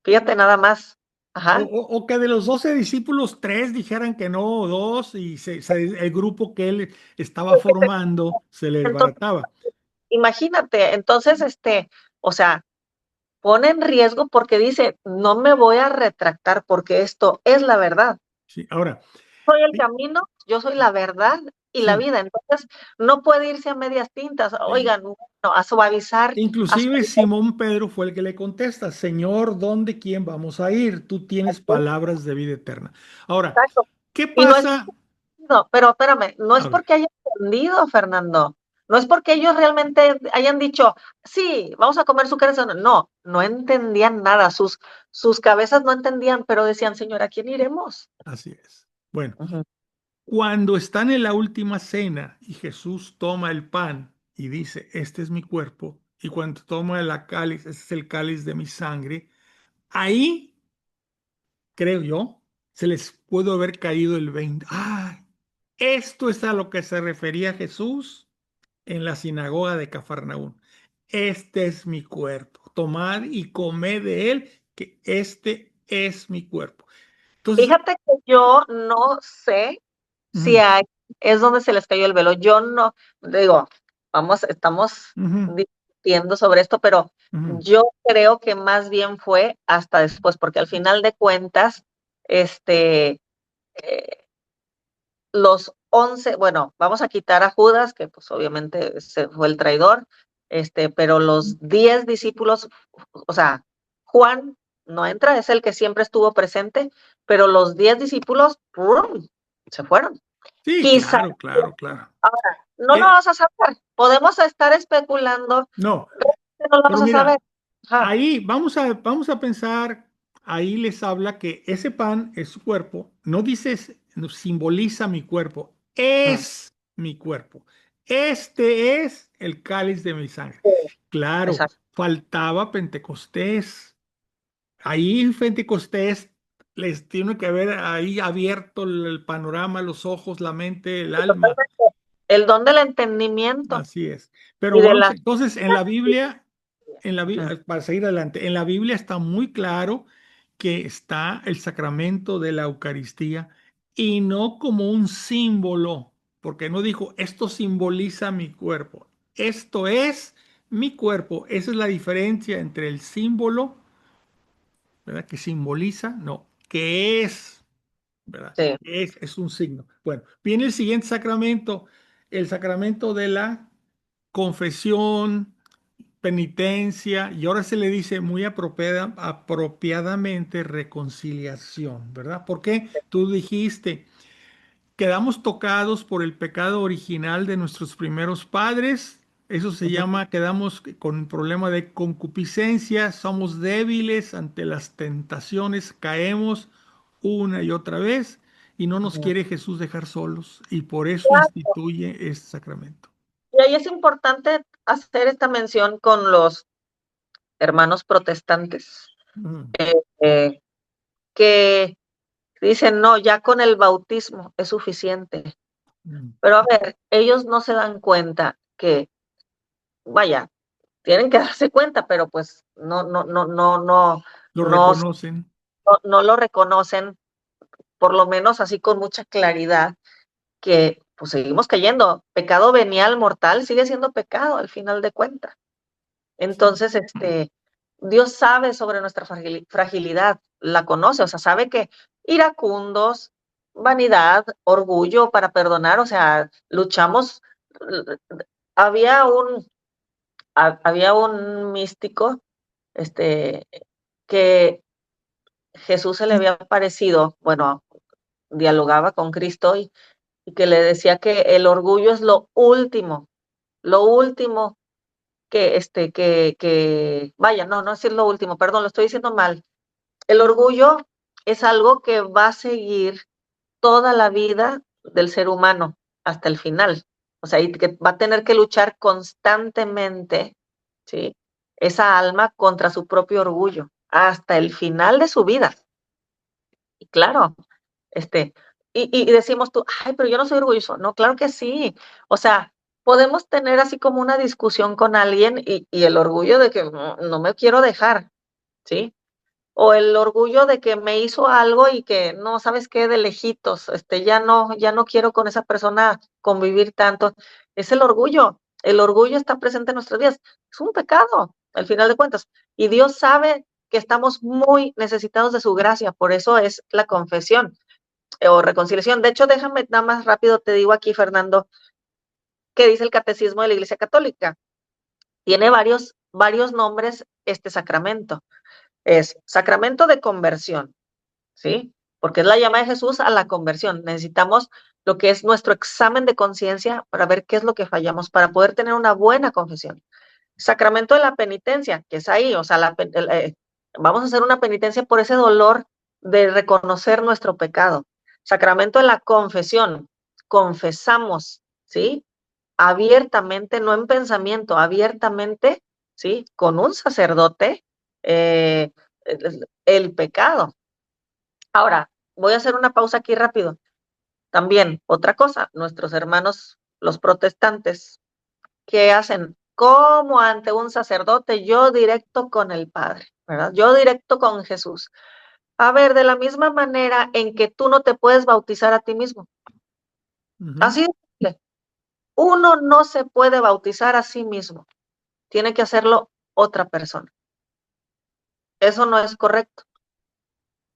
Fíjate nada más. Ajá. O que de los 12 discípulos, 3 dijeran que no, o 2, y el grupo que él estaba formando se le Entonces, desbarataba. imagínate, entonces, o sea, pone en riesgo porque dice, no me voy a retractar porque esto es la verdad. Sí, ahora, Soy el sí, camino, yo soy la verdad y la sí, vida. Entonces, no puede irse a medias tintas. sí. Oigan, no, a suavizar, a Inclusive suavizar. Simón Pedro fue el que le contesta, Señor, ¿dónde quién vamos a ir? Tú tienes palabras de vida eterna. Ahora, Exacto. ¿qué Y no es, pasa? no, pero espérame, no es A ver, porque haya entendido, Fernando. No es porque ellos realmente hayan dicho, sí, vamos a comer su carne. No, no entendían nada. Sus cabezas no entendían, pero decían, Señor, ¿a quién iremos? así es. Bueno, Ujú. cuando están en la última cena y Jesús toma el pan y dice, este es mi cuerpo, y cuando toma la cáliz, este es el cáliz de mi sangre, ahí, creo yo, se les pudo haber caído el 20. ¡Ah! Esto es a lo que se refería Jesús en la sinagoga de Cafarnaún. Este es mi cuerpo. Tomad y comed de él, que este es mi cuerpo. Entonces, Fíjate que yo no sé si ujú, hay, es donde se les cayó el velo. Yo no, digo, estamos ujú, discutiendo sobre esto, pero ujú. yo creo que más bien fue hasta después, porque al final de cuentas, este, eh, los 11, bueno, vamos a quitar a Judas, que pues obviamente se fue el traidor, pero los 10 discípulos, o sea, Juan no entra, es el que siempre estuvo presente, pero los 10 discípulos, ¡prum!, se fueron. Sí, Quizá, claro, claro, claro. no lo Eh, vamos a saber, podemos estar especulando, no, no lo pero vamos a saber. mira, Ajá, ahí vamos a pensar, ahí les habla que ese pan es su cuerpo, no dice, no simboliza mi cuerpo, mm, es mi cuerpo. Este es el cáliz de mi sangre. sí, Claro, exacto. faltaba Pentecostés. Ahí en Pentecostés les tiene que haber ahí abierto el panorama, los ojos, la mente, el alma. El don del entendimiento Así es. Pero y de vamos, la... entonces en la Biblia, Ujú. para seguir adelante, en la Biblia está muy claro que está el sacramento de la Eucaristía y no como un símbolo, porque no dijo, esto simboliza mi cuerpo. Esto es mi cuerpo. Esa es la diferencia entre el símbolo, ¿verdad? Que simboliza, no, que es, ¿verdad? Sí. Es un signo. Bueno, viene el siguiente sacramento, el sacramento de la confesión, penitencia, y ahora se le dice muy apropiadamente reconciliación, ¿verdad? Porque tú dijiste, quedamos tocados por el pecado original de nuestros primeros padres. Eso se Ujú. llama, quedamos con un problema de concupiscencia, somos débiles ante las tentaciones, caemos una y otra vez y no nos Ujú. quiere Jesús dejar solos y por eso instituye este sacramento. Y ahí es importante hacer esta mención con los hermanos protestantes, Mm, eh, que dicen, no, ya con el bautismo es suficiente. mm. Pero a ver, ellos no se dan cuenta que, vaya, tienen que darse cuenta, pero pues Lo no, reconocen. no lo reconocen, por lo menos así con mucha claridad, que pues seguimos cayendo. Pecado venial mortal sigue siendo pecado al final de cuentas. Entonces, Dios sabe sobre nuestra fragilidad, la conoce, o sea, sabe que iracundos, vanidad, orgullo para perdonar, o sea, luchamos. Había un, había un místico, este, que Jesús se le había aparecido, bueno, dialogaba con Cristo y que le decía que el orgullo es lo último vaya, no es lo último, perdón, lo estoy diciendo mal. El orgullo es algo que va a seguir toda la vida del ser humano hasta el final. O sea, y que va a tener que luchar constantemente, ¿sí? Esa alma contra su propio orgullo hasta el final de su vida. Y claro, este, y decimos tú, ay, pero yo no soy orgulloso. No, claro que sí. O sea, podemos tener así como una discusión con alguien y el orgullo de que no me quiero dejar, ¿sí? O el orgullo de que me hizo algo y que no, ¿sabes qué? De lejitos, ya no quiero con esa persona convivir tanto. Es el orgullo. El orgullo está presente en nuestras vidas. Es un pecado, al final de cuentas. Y Dios sabe que estamos muy necesitados de su gracia, por eso es la confesión o reconciliación. De hecho, déjame nada más rápido, te digo aquí, Fernando, qué dice el Catecismo de la Iglesia Católica. Tiene varios nombres este sacramento. Es sacramento de conversión, ¿sí? Porque es la llama de Jesús a la conversión. Necesitamos lo que es nuestro examen de conciencia para ver qué es lo que fallamos, para poder tener una buena confesión. Sacramento de la penitencia, que es ahí, o sea, vamos a hacer una penitencia por ese dolor de reconocer nuestro pecado. Sacramento de la confesión, confesamos, ¿sí? Abiertamente, no en pensamiento, abiertamente, ¿sí? Con un sacerdote, el pecado. Ahora, voy a hacer una pausa aquí rápido. También, otra cosa, nuestros hermanos, los protestantes, ¿qué hacen? Como ante un sacerdote, yo directo con el Padre, ¿verdad? Yo directo con Jesús. A ver, de la misma manera en que tú no te puedes bautizar a ti mismo. Ujú. Así de simple. Uno no se puede bautizar a sí mismo. Tiene que hacerlo otra persona. Eso no es correcto.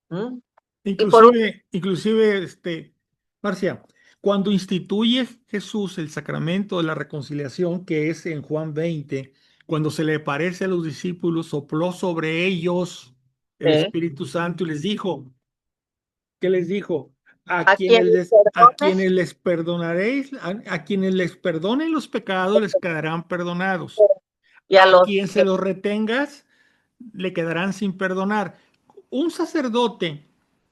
¿Mm? Y por Inclusive, Marcia, cuando instituye Jesús el sacramento de la reconciliación, que es en Juan 20, cuando se le aparece a los discípulos, sopló sobre ellos el último, Espíritu Santo y les dijo, ¿qué les dijo? a quien A perdones quienes les perdonaréis, a quienes les perdonen los pecados, les quedarán perdonados. y a A los quien se los retengas, le quedarán sin perdonar. Un sacerdote,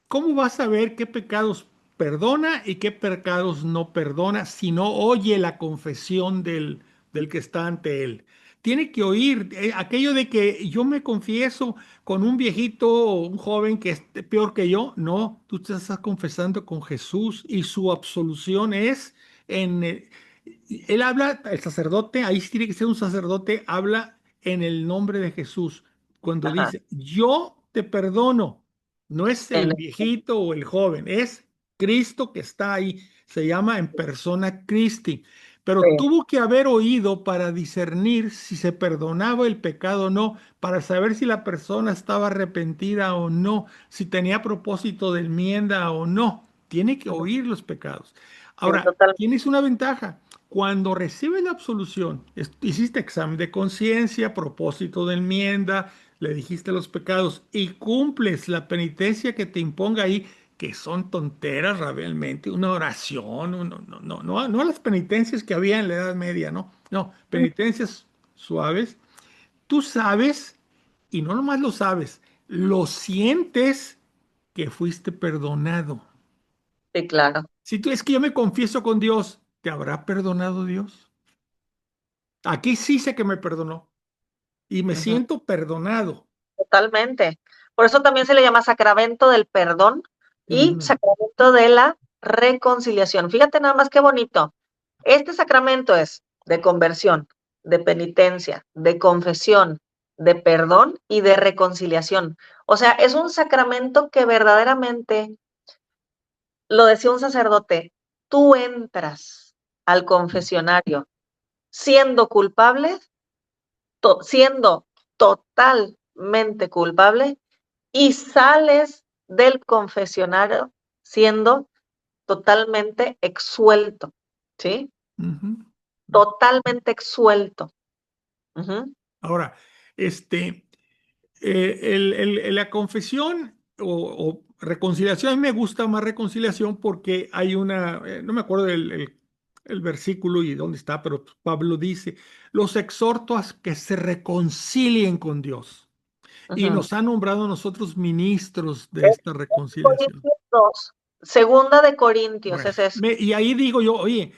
¿cómo va a saber qué pecados perdona y qué pecados no perdona si no oye la confesión del que está ante él? Tiene que oír aquello de que yo me confieso con un viejito o un joven que es peor que yo. No, tú te estás confesando con Jesús y su absolución es en... él habla, el sacerdote, ahí sí tiene que ser un sacerdote, habla en el nombre de Jesús. Cuando ajá, dice, yo te perdono, no es en el viejito o el joven, es Cristo que está ahí, se llama en persona Christi, pero Sí, tuvo que haber oído para discernir si se perdonaba el pecado o no, para saber si la persona estaba arrepentida o no, si tenía propósito de enmienda o no. Tiene que ujú, oír los pecados. sí, Ahora, totalmente. tienes una ventaja. Cuando recibes la absolución, hiciste examen de conciencia, propósito de enmienda, le dijiste los pecados y cumples la penitencia que te imponga ahí, que son tonteras realmente, una oración, no las penitencias que había en la Edad Media, no, penitencias suaves. Tú sabes, y no nomás lo sabes, lo sientes que fuiste perdonado. Sí, claro, Si tú es que yo me confieso con Dios, ¿te habrá perdonado Dios? Aquí sí sé que me perdonó y me ujú, siento perdonado. totalmente. Por eso también se le llama sacramento del perdón y Ujú, sacramento de la reconciliación. Fíjate nada más qué bonito. Este sacramento es de conversión, de penitencia, de confesión, de perdón y de reconciliación. O sea, es un sacramento que verdaderamente, lo decía un sacerdote, tú entras al confesionario siendo culpable, siendo totalmente culpable y sales del confesionario siendo totalmente exsuelto, ¿sí? ujú. Totalmente exsuelto. Ujú, Ahora, la confesión o reconciliación, a mí me gusta más reconciliación porque hay no me acuerdo el versículo y dónde está, pero Pablo dice, los exhorto a que se reconcilien con Dios y ujú. nos ha nombrado a nosotros ministros de esta reconciliación. Corintios 2, segunda de Corintios, Bueno, es eso, y ahí digo yo, oye,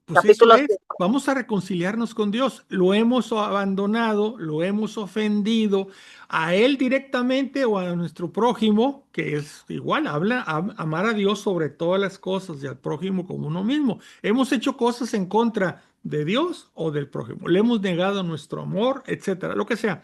pues eso capítulo es, 5. vamos a reconciliarnos con Dios. Lo hemos abandonado, lo hemos ofendido a Él directamente o a nuestro prójimo, que es igual, amar a Dios sobre todas las cosas y al prójimo como uno mismo. Hemos hecho cosas en contra de Dios o del prójimo. Le hemos negado nuestro amor, etcétera, lo que sea.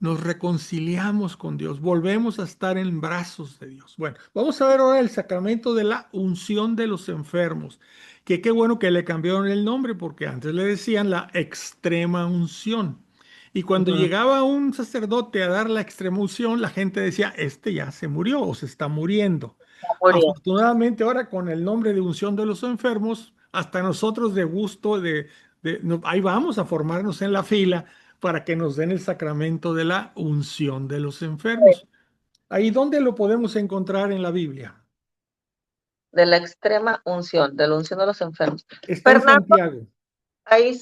Nos reconciliamos con Dios, volvemos a estar en brazos de Dios. Bueno, vamos a ver ahora el sacramento de la unción de los enfermos, que qué bueno que le cambiaron el nombre porque antes le decían la extrema unción. Y cuando Ujú, llegaba un sacerdote a dar la extrema unción, la gente decía, este ya se murió o se está muriendo. muy bien. Afortunadamente ahora con el nombre de unción de los enfermos, hasta nosotros de gusto, ahí vamos a formarnos en la fila para que nos den el sacramento de la unción de los enfermos. Ahí dónde lo podemos encontrar en la Biblia. De la extrema unción, de la unción de los enfermos. Está en Fernando, Santiago. ahí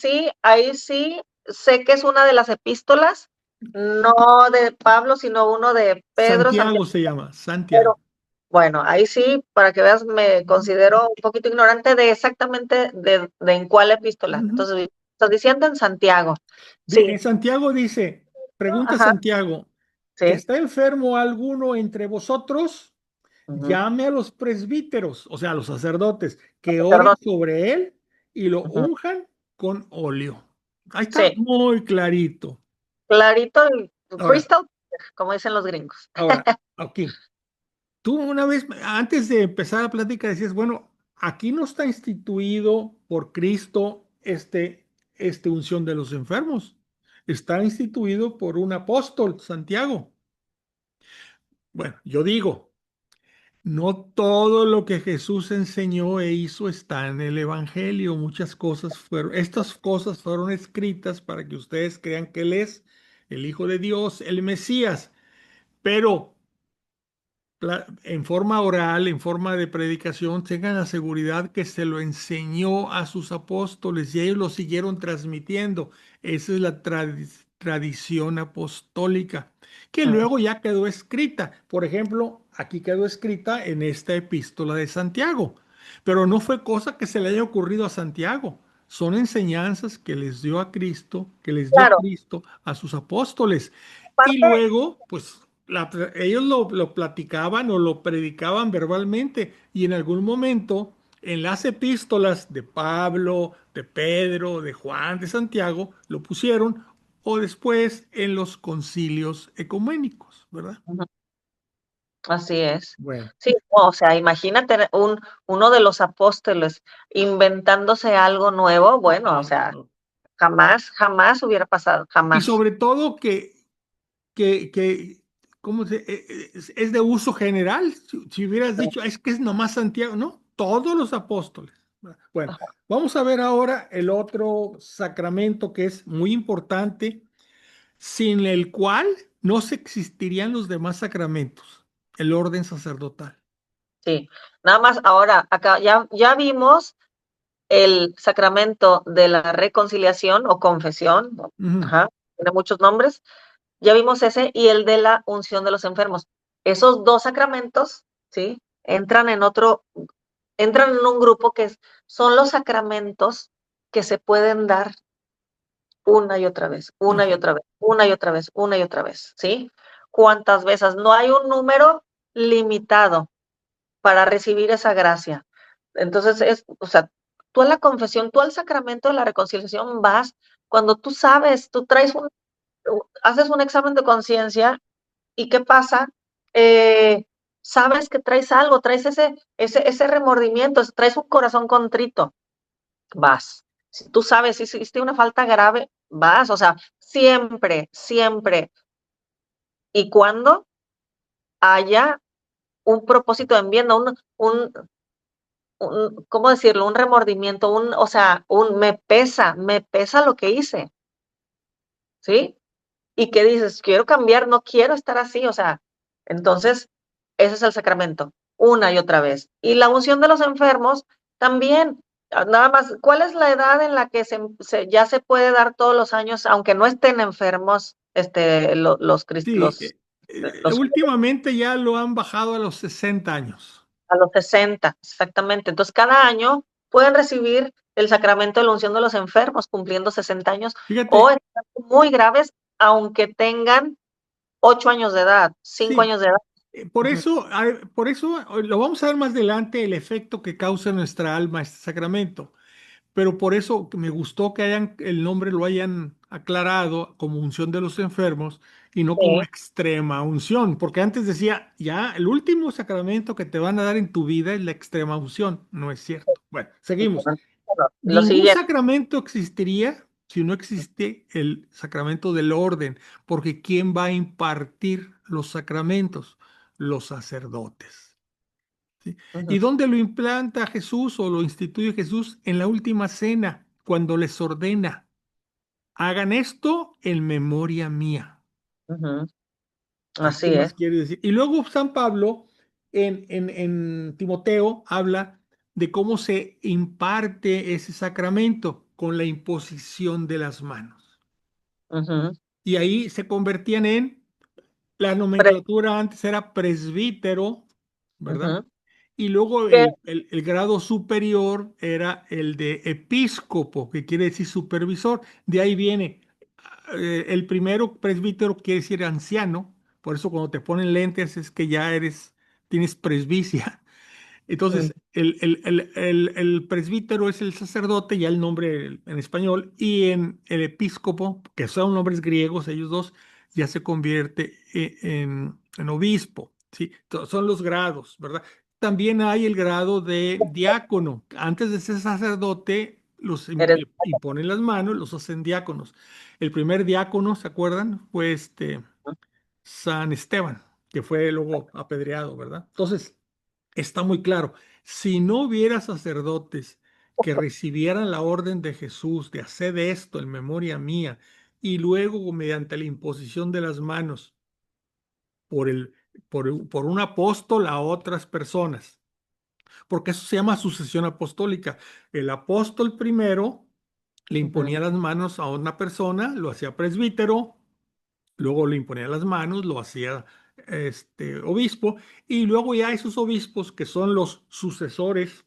sí, sé que es una de las epístolas, no de Pablo, sino uno de Pedro, Santiago Santiago, se llama, Santiago. pero bueno, ahí sí, para que veas, me considero un poquito ignorante de exactamente de en cuál epístola. Ujú. Entonces, estás diciendo en Santiago. Sí, En Santiago dice, pregunta ajá, Santiago, sí, ¿está enfermo alguno entre vosotros? ujú, Llame a los presbíteros, o sea, a los sacerdotes, que oren sacerdote, sobre él y lo ujú, unjan con óleo. Ahí está sí, muy clarito. clarito y Ahora, crystal, como dicen los gringos. aquí, tú una vez, antes de empezar la plática, decías, bueno, aquí no está instituido por Cristo este unción de los enfermos. Está instituido por un apóstol, Santiago. Bueno, yo digo, no todo lo que Jesús enseñó e hizo está en el Evangelio. Estas cosas fueron escritas para que ustedes crean que Él es el Hijo de Dios, el Mesías. Pero en forma oral, en forma de predicación, tengan la seguridad que se lo enseñó a sus apóstoles y ellos lo siguieron transmitiendo. Esa es la tradición apostólica, que Ujú, luego ya quedó escrita. Por ejemplo, aquí quedó escrita en esta epístola de Santiago, pero no fue cosa que se le haya ocurrido a Santiago. Son enseñanzas que les dio a Cristo, que les dio claro, Cristo a sus apóstoles. Y aparte, luego, pues ellos lo platicaban o lo predicaban verbalmente y en algún momento en las epístolas de Pablo, de Pedro, de Juan, de Santiago, lo pusieron o después en los concilios ecuménicos, ¿verdad? ujú, Así es. Bueno, Sí, o sea, imagínate uno de los apóstoles inventándose algo nuevo, bueno, o sea, no. jamás hubiera pasado, Y jamás. sobre todo que ¿cómo es de uso general? Si hubieras dicho, es que es nomás Santiago, ¿no? Todos los apóstoles. Bueno, vamos a ver ahora el otro sacramento que es muy importante, sin el cual no se existirían los demás sacramentos, el orden sacerdotal. Sí, nada más ahora, acá ya vimos el sacramento de la reconciliación o confesión, Ujú. ajá, tiene muchos nombres, ya vimos ese y el de la unción de los enfermos. Esos dos sacramentos, ¿sí? Entran en un grupo son los sacramentos que se pueden dar una y otra vez, una y Ajá. otra vez, una y otra vez, una y otra vez, ¿sí? ¿Cuántas veces? No hay un número limitado para recibir esa gracia. Entonces, o sea, tú a la confesión, tú al sacramento de la reconciliación vas cuando tú sabes, haces un examen de conciencia y ¿qué pasa? Eh, sabes que traes algo, traes ese remordimiento, traes un corazón contrito, vas. Si tú sabes si hiciste una falta grave, vas, o sea, siempre, siempre. Y cuando haya un propósito de enmienda, ¿cómo decirlo? Un remordimiento, o sea, me pesa lo que hice, ¿sí? Y que dices, quiero cambiar, no quiero estar así, o sea, entonces, ese es el sacramento, una y otra vez. Y la unción de los enfermos también, nada más, ¿cuál es la edad en la que ya se puede dar todos los años, aunque no estén enfermos, Sí, los últimamente ya lo han bajado a los 60 años. a los 60, exactamente. Entonces, cada año pueden recibir el sacramento de la unción de los enfermos cumpliendo 60 años o Fíjate, están muy graves, aunque tengan 8 años de edad, 5 sí, años de edad. por Ujú. eso, por eso lo vamos a ver más adelante, el efecto que causa en nuestra alma este sacramento. Pero por eso me gustó que el nombre lo hayan aclarado como unción de los enfermos y no como Sí, extrema unción, porque antes decía, ya, el último sacramento que te van a dar en tu vida es la extrema unción. No es cierto. Bueno, seguimos. bueno, lo Ningún siguiente. sacramento existiría si no existe el sacramento del orden, porque ¿quién va a impartir los sacramentos? Los sacerdotes. ¿Sí? Ujú, ¿Y dónde lo implanta Jesús o lo instituye Jesús? En la última cena, cuando les ordena, hagan esto en memoria mía. ujú. ¿Qué Así más es. quiere decir? Y luego San Pablo en Timoteo habla de cómo se imparte ese sacramento con la imposición de las manos. Ujú. Y ahí se convertían la Pre- nomenclatura antes era presbítero, ¿verdad? ujú. Y luego Que el grado superior era el de episcopo, que quiere decir supervisor. De ahí viene. El primero presbítero quiere decir anciano. Por eso cuando te ponen lentes es que ya tienes presbicia. mm, Entonces, el presbítero es el sacerdote, ya el nombre en español, y en el episcopo, que son nombres griegos, ellos dos, ya se convierte en obispo, ¿sí? Son los grados, ¿verdad? También hay el grado de diácono. Antes de ser sacerdote, eres- le imponen las manos, los hacen diáconos. El primer diácono, ¿se acuerdan? Fue San Esteban, que fue luego apedreado, ¿verdad? Entonces, está muy claro, si no hubiera sacerdotes que recibieran la orden de Jesús de hacer esto en memoria mía y luego mediante la imposición de las manos por por un apóstol a otras personas, porque eso se llama sucesión apostólica. El apóstol primero le ujú, imponía las manos a una persona, lo hacía presbítero, luego le imponía las manos, lo hacía obispo, y luego ya esos obispos que son los sucesores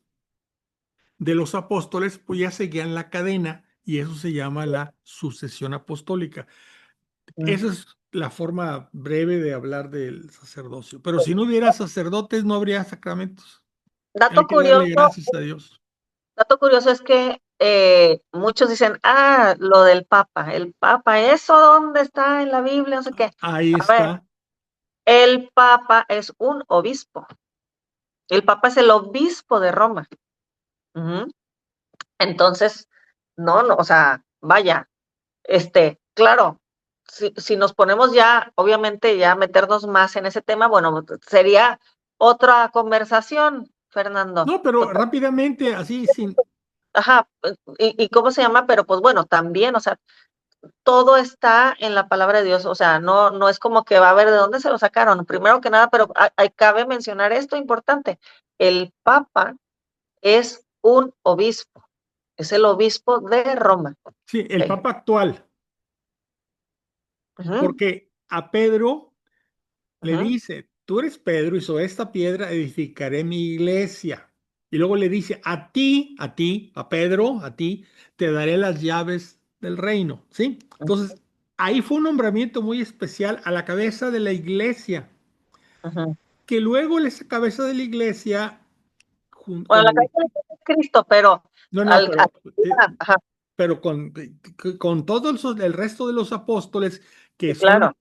de los apóstoles, pues ya seguían la cadena y eso se llama la sucesión apostólica. mm. Esa es la forma breve de hablar del sacerdocio. Pero si no hubiera sacerdotes, no habría sacramentos. Hay Dato que darle curioso, gracias a Dios. dato curioso es que muchos dicen, lo del Papa, el Papa, ¿eso dónde está en la Biblia? No sé qué. Ahí A ver, está. El Papa es un obispo. El Papa es el obispo de Roma. Ujú. Entonces, no, o sea, vaya, claro, si nos ponemos ya, obviamente, ya meternos más en ese tema, bueno, sería otra conversación, Fernando. No, pero rápidamente, así sin... Ajá, ¿y cómo se llama? Pero pues bueno, también, o sea, todo está en la palabra de Dios, o sea, no es como que va a ver de dónde se lo sacaron, primero que nada, pero cabe mencionar esto importante, el Papa es un obispo, es el obispo de Roma. Sí, el Ok. Papa actual, Ujú, porque a Pedro le ujú, dice, tú eres Pedro y sobre esta piedra edificaré mi iglesia. Y luego le dice, a Pedro, a ti, te daré las llaves del reino, ¿sí? Entonces, ahí fue un nombramiento muy especial a la cabeza de la iglesia, ujú. que luego esa cabeza de la iglesia, Bueno, con la el... cabeza es Cristo, pero No, no, al, pero ajá, pero con todos el resto de los apóstoles, sí, que son claro,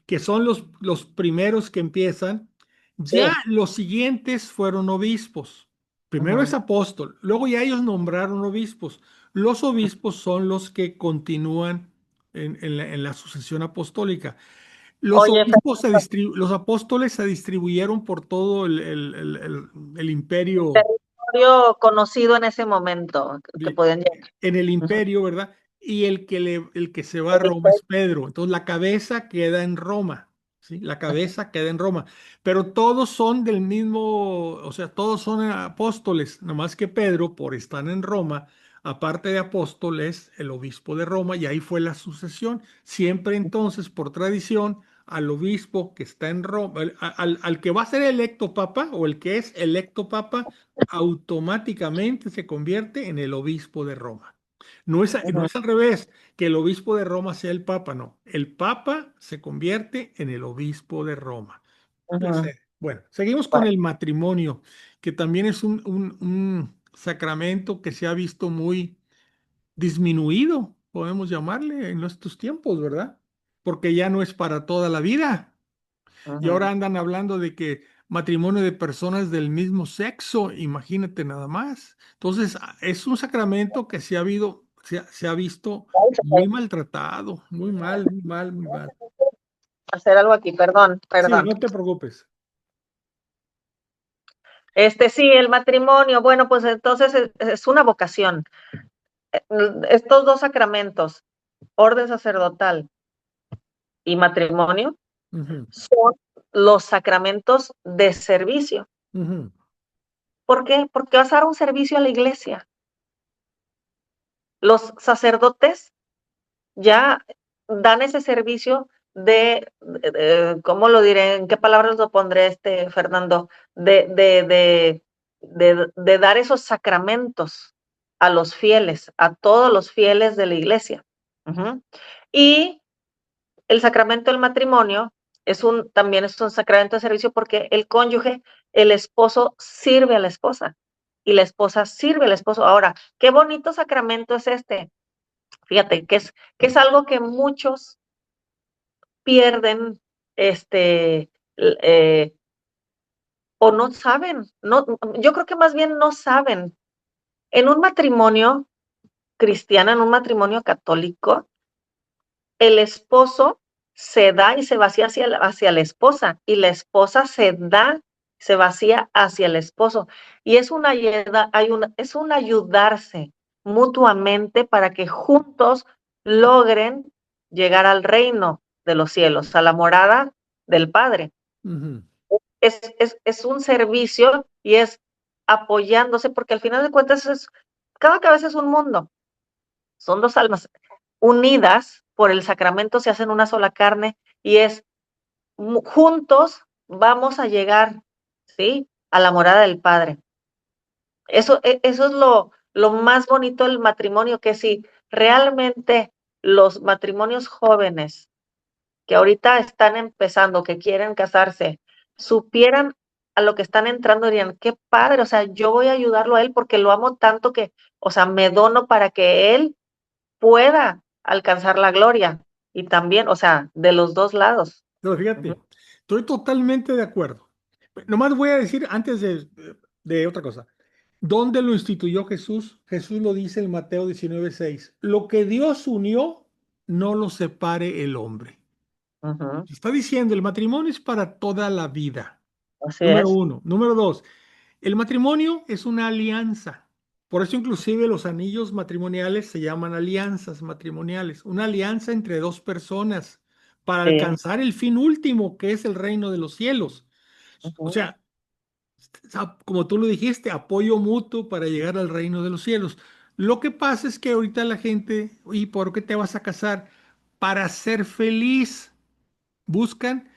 que son los primeros que empiezan, ya sí. los siguientes fueron obispos. Primero es Ujú, apóstol, luego ya ellos nombraron obispos. Los obispos son los que continúan en la sucesión apostólica. Los Oye, obispos los apóstoles se distribuyeron por todo el imperio territorio conocido en ese momento que de- podían llegar. en el Ujú. imperio, ¿verdad? Y el que se va a El Roma es imperio. Pedro. Entonces la cabeza queda en Roma, ¿sí? La cabeza queda en Roma. Pero todos son del mismo, o sea, todos son apóstoles, nomás que Pedro, por estar en Roma, aparte de apóstoles, el obispo de Roma, y ahí fue la sucesión. Siempre entonces, por tradición, al obispo que está en Roma, al que va a ser electo papa o el que es electo papa, automáticamente se convierte en el obispo de Roma. No Ujú, es al revés, que el obispo de Roma sea el papa, no. El papa se convierte en el obispo de Roma. La ujú. sede. Bueno, seguimos con Bueno, el matrimonio, que también es un sacramento que se ha visto muy disminuido, podemos llamarle, en estos tiempos, ¿verdad? Porque ya no es para toda la vida. Y ujú. ahora andan hablando de que matrimonio de personas del mismo sexo, imagínate nada más. Entonces, es un sacramento que se ha visto muy maltratado, muy mal, muy mal, muy mal. Hacer algo aquí, perdón, Sí, perdón. no te preocupes. Sí, el matrimonio, bueno, pues entonces es una vocación. Estos dos sacramentos, orden sacerdotal y matrimonio, Ujú, son los sacramentos de servicio. ujú, ¿Por qué? Porque vas a dar un servicio a la iglesia. Los sacerdotes ya dan ese servicio ¿cómo lo diré? ¿En qué palabras lo pondré, Fernando? De dar esos sacramentos a los fieles, a todos los fieles de la iglesia. Ujú. Y el sacramento del matrimonio también es un sacramento de servicio porque el cónyuge, el esposo sirve a la esposa y la esposa sirve al esposo. Ahora, qué bonito sacramento es este. Fíjate, que es algo que muchos pierden, eh, o no saben. No, yo creo que más bien no saben. En un matrimonio cristiano, en un matrimonio católico, el esposo se da y se vacía hacia la esposa, y la esposa se da, se vacía hacia el esposo. Y es un ayudarse mutuamente para que juntos logren llegar al reino de los cielos, a la morada del Padre. ujú, Es un servicio y es apoyándose, porque al final de cuentas cada cabeza es un mundo, son dos almas unidas por el sacramento, se hacen una sola carne y juntos vamos a llegar, ¿sí? A la morada del Padre. Eso es lo más bonito del matrimonio, que si realmente los matrimonios jóvenes que ahorita están empezando, que quieren casarse, supieran a lo que están entrando, dirían, qué padre, o sea, yo voy a ayudarlo a él porque lo amo tanto que, o sea, me dono para que él pueda alcanzar la gloria. Y también, o sea, de los dos lados. Pero Ujú, fíjate, Estoy totalmente de acuerdo. Nomás voy a decir antes de otra cosa. ¿Dónde lo instituyó Jesús? Jesús lo dice en Mateo 19:6. Lo que Dios unió, no lo separe el hombre. Ujú. Está diciendo, el matrimonio es para toda la vida. Así Número es. uno. Número dos, el matrimonio es una alianza. Por eso inclusive los anillos matrimoniales se llaman alianzas matrimoniales. Una alianza entre dos personas para Sí. alcanzar el fin último, que es el reino de los cielos. O Ujú. sea, como tú lo dijiste, apoyo mutuo para llegar al reino de los cielos. Lo que pasa es que ahorita la gente, ¿y por qué te vas a casar? Para ser feliz. Buscan,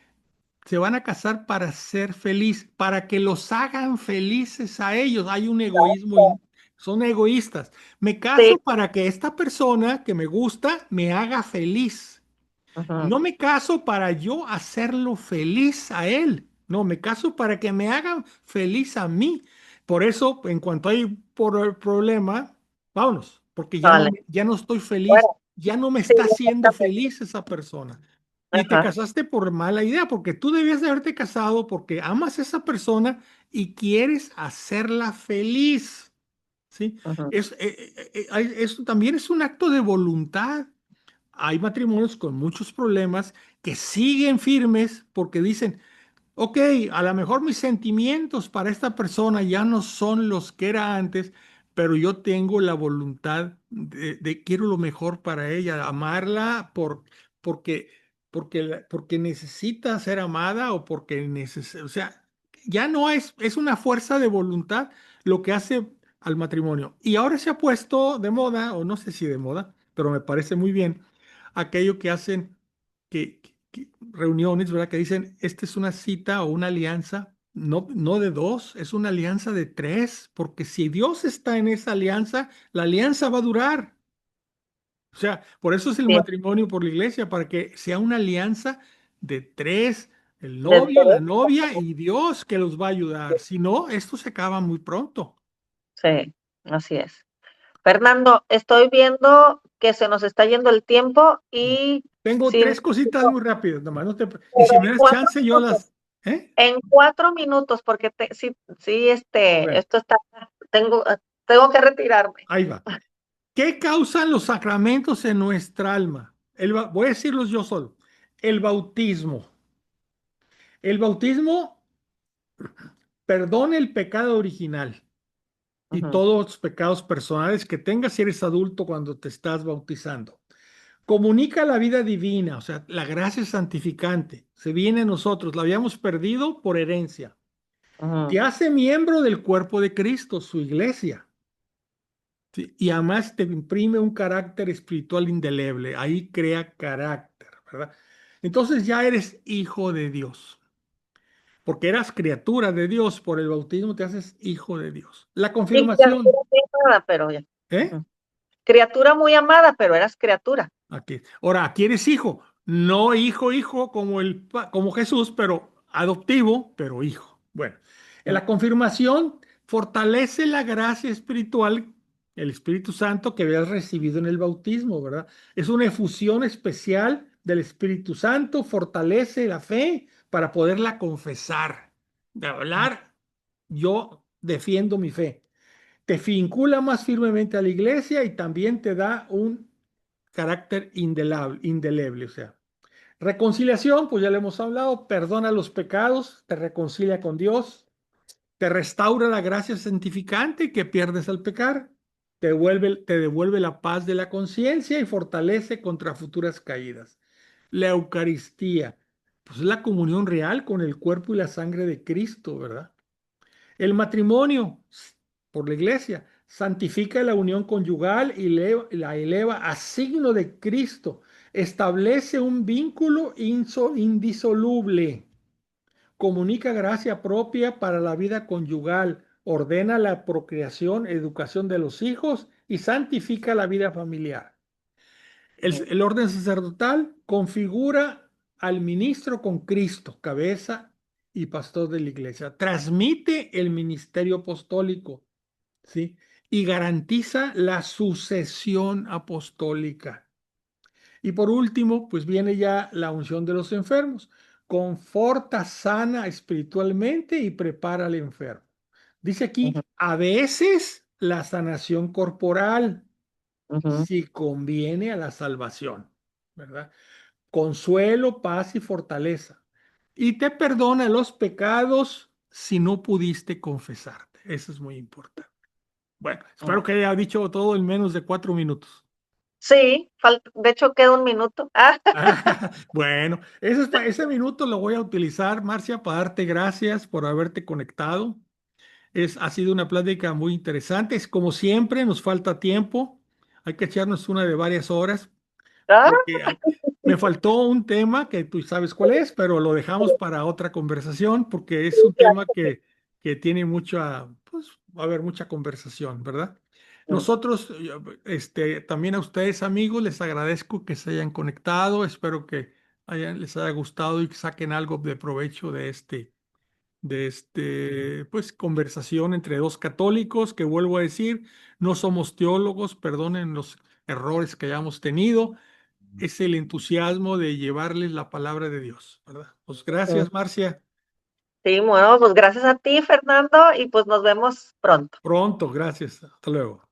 se van a casar para ser feliz, para que los hagan felices a ellos. Hay un egoísmo, son egoístas. Me caso Sí. para que esta persona que me gusta me haga feliz. Ujú. No me caso para yo hacerlo feliz a él. No, me caso para que me hagan feliz a mí. Por eso, en cuanto hay por el problema, vámonos, porque Vale. ya no estoy feliz, Bueno, ya no me sí, está haciendo exactamente. feliz esa persona. Y te Ajá. casaste por mala idea, porque tú debías de haberte casado porque amas a esa persona y quieres hacerla feliz. ¿Sí? Ujú. Esto también es un acto de voluntad. Hay matrimonios con muchos problemas que siguen firmes porque dicen, ok, a lo mejor mis sentimientos para esta persona ya no son los que era antes, pero yo tengo la voluntad de quiero lo mejor para ella, amarla porque, porque necesita ser amada o porque necesita, o sea, ya no es una fuerza de voluntad lo que hace al matrimonio. Y ahora se ha puesto de moda, o no sé si de moda, pero me parece muy bien, aquello que hacen reuniones, ¿verdad? Que dicen, esta es una cita o una alianza, no, no de dos, es una alianza de tres, porque si Dios está en esa alianza, la alianza va a durar. O sea, por eso es el Sí, matrimonio por la iglesia, para que sea una alianza de tres, el de novio, la tres. novia y Dios que los va a ayudar. Si no, esto se acaba muy pronto. Sí, así es. Fernando, estoy viendo que se nos está yendo el tiempo No. y Tengo si, tres cositas muy rápidas, nomás no te... Y pero si me en das cuatro chance, yo minutos, las... ¿Eh? en 4 minutos, porque sí, sí, Bueno, esto está, tengo que retirarme. ahí va. ¿Qué causan los sacramentos en nuestra alma? Voy a decirlos yo solo. El bautismo. El bautismo perdona el pecado original y Ujú. todos los pecados personales que tengas si eres adulto cuando te estás bautizando. Comunica la vida divina, o sea, la gracia santificante. Se viene a nosotros, la habíamos perdido por herencia. Ujú. Te hace miembro del cuerpo de Cristo, su iglesia. Sí, y además te imprime un carácter espiritual indeleble. Ahí crea carácter, ¿verdad? Entonces ya eres hijo de Dios. Porque eras criatura de Dios, por el bautismo te haces hijo de Dios. La Sí, criatura confirmación, muy amada, pero ya. ¿eh? Ujú. Criatura muy amada, pero eras criatura. Aquí. Ahora, aquí eres hijo. No hijo, hijo como, como Jesús, pero adoptivo, pero hijo. Bueno, en Ujú. la confirmación fortalece la gracia espiritual, el Espíritu Santo que habías recibido en el bautismo, ¿verdad? Es una efusión especial del Espíritu Santo, fortalece la fe para poderla confesar. De hablar, yo defiendo mi fe. Te vincula más firmemente a la iglesia y también te da un carácter indeleble, o sea. Reconciliación, pues ya le hemos hablado, perdona los pecados, te reconcilia con Dios, te restaura la gracia santificante que pierdes al pecar, te devuelve la paz de la conciencia y fortalece contra futuras caídas. La Eucaristía, pues es la comunión real con el cuerpo y la sangre de Cristo, ¿verdad? El matrimonio por la iglesia santifica la unión conyugal y la eleva a signo de Cristo. Establece un vínculo indisoluble. Comunica gracia propia para la vida conyugal. Ordena la procreación, educación de los hijos y santifica la vida familiar. Ujú. El orden sacerdotal configura al ministro con Cristo, cabeza y pastor de la iglesia. Transmite el ministerio apostólico, ¿sí? Y garantiza la sucesión apostólica. Y por último, pues viene ya la unción de los enfermos. conforta, sana espiritualmente y prepara al enfermo. Dice aquí, Ujú, a veces la sanación corporal, ujú. si conviene a la salvación, ¿verdad? Consuelo, paz y fortaleza. Y te perdona los pecados si no pudiste confesarte. Eso es muy importante. Bueno, espero que haya dicho todo en menos de 4 minutos. Sí, de hecho queda un minuto. Bueno, ese minuto lo voy a utilizar, Marcia, para darte gracias por haberte conectado. Ha sido una plática muy interesante. Es como siempre, nos falta tiempo. Hay que echarnos una de varias horas, Ah, porque me faltó un tema que tú sabes cuál es, pero lo dejamos para otra conversación, porque es un tema que tiene mucha, pues, va a haber mucha conversación, ¿verdad? Mm. Nosotros, también a ustedes, amigos, les agradezco que se hayan conectado. Espero que les haya gustado y que saquen algo de provecho pues, conversación entre dos católicos, que vuelvo a decir, no somos teólogos, perdonen los errores que hayamos tenido, es el entusiasmo de llevarles la palabra de Dios, ¿verdad? Pues Mm. gracias, Marcia. Sí, bueno, pues gracias a ti, Fernando, y pues nos vemos pronto. Pronto, gracias. Hasta luego.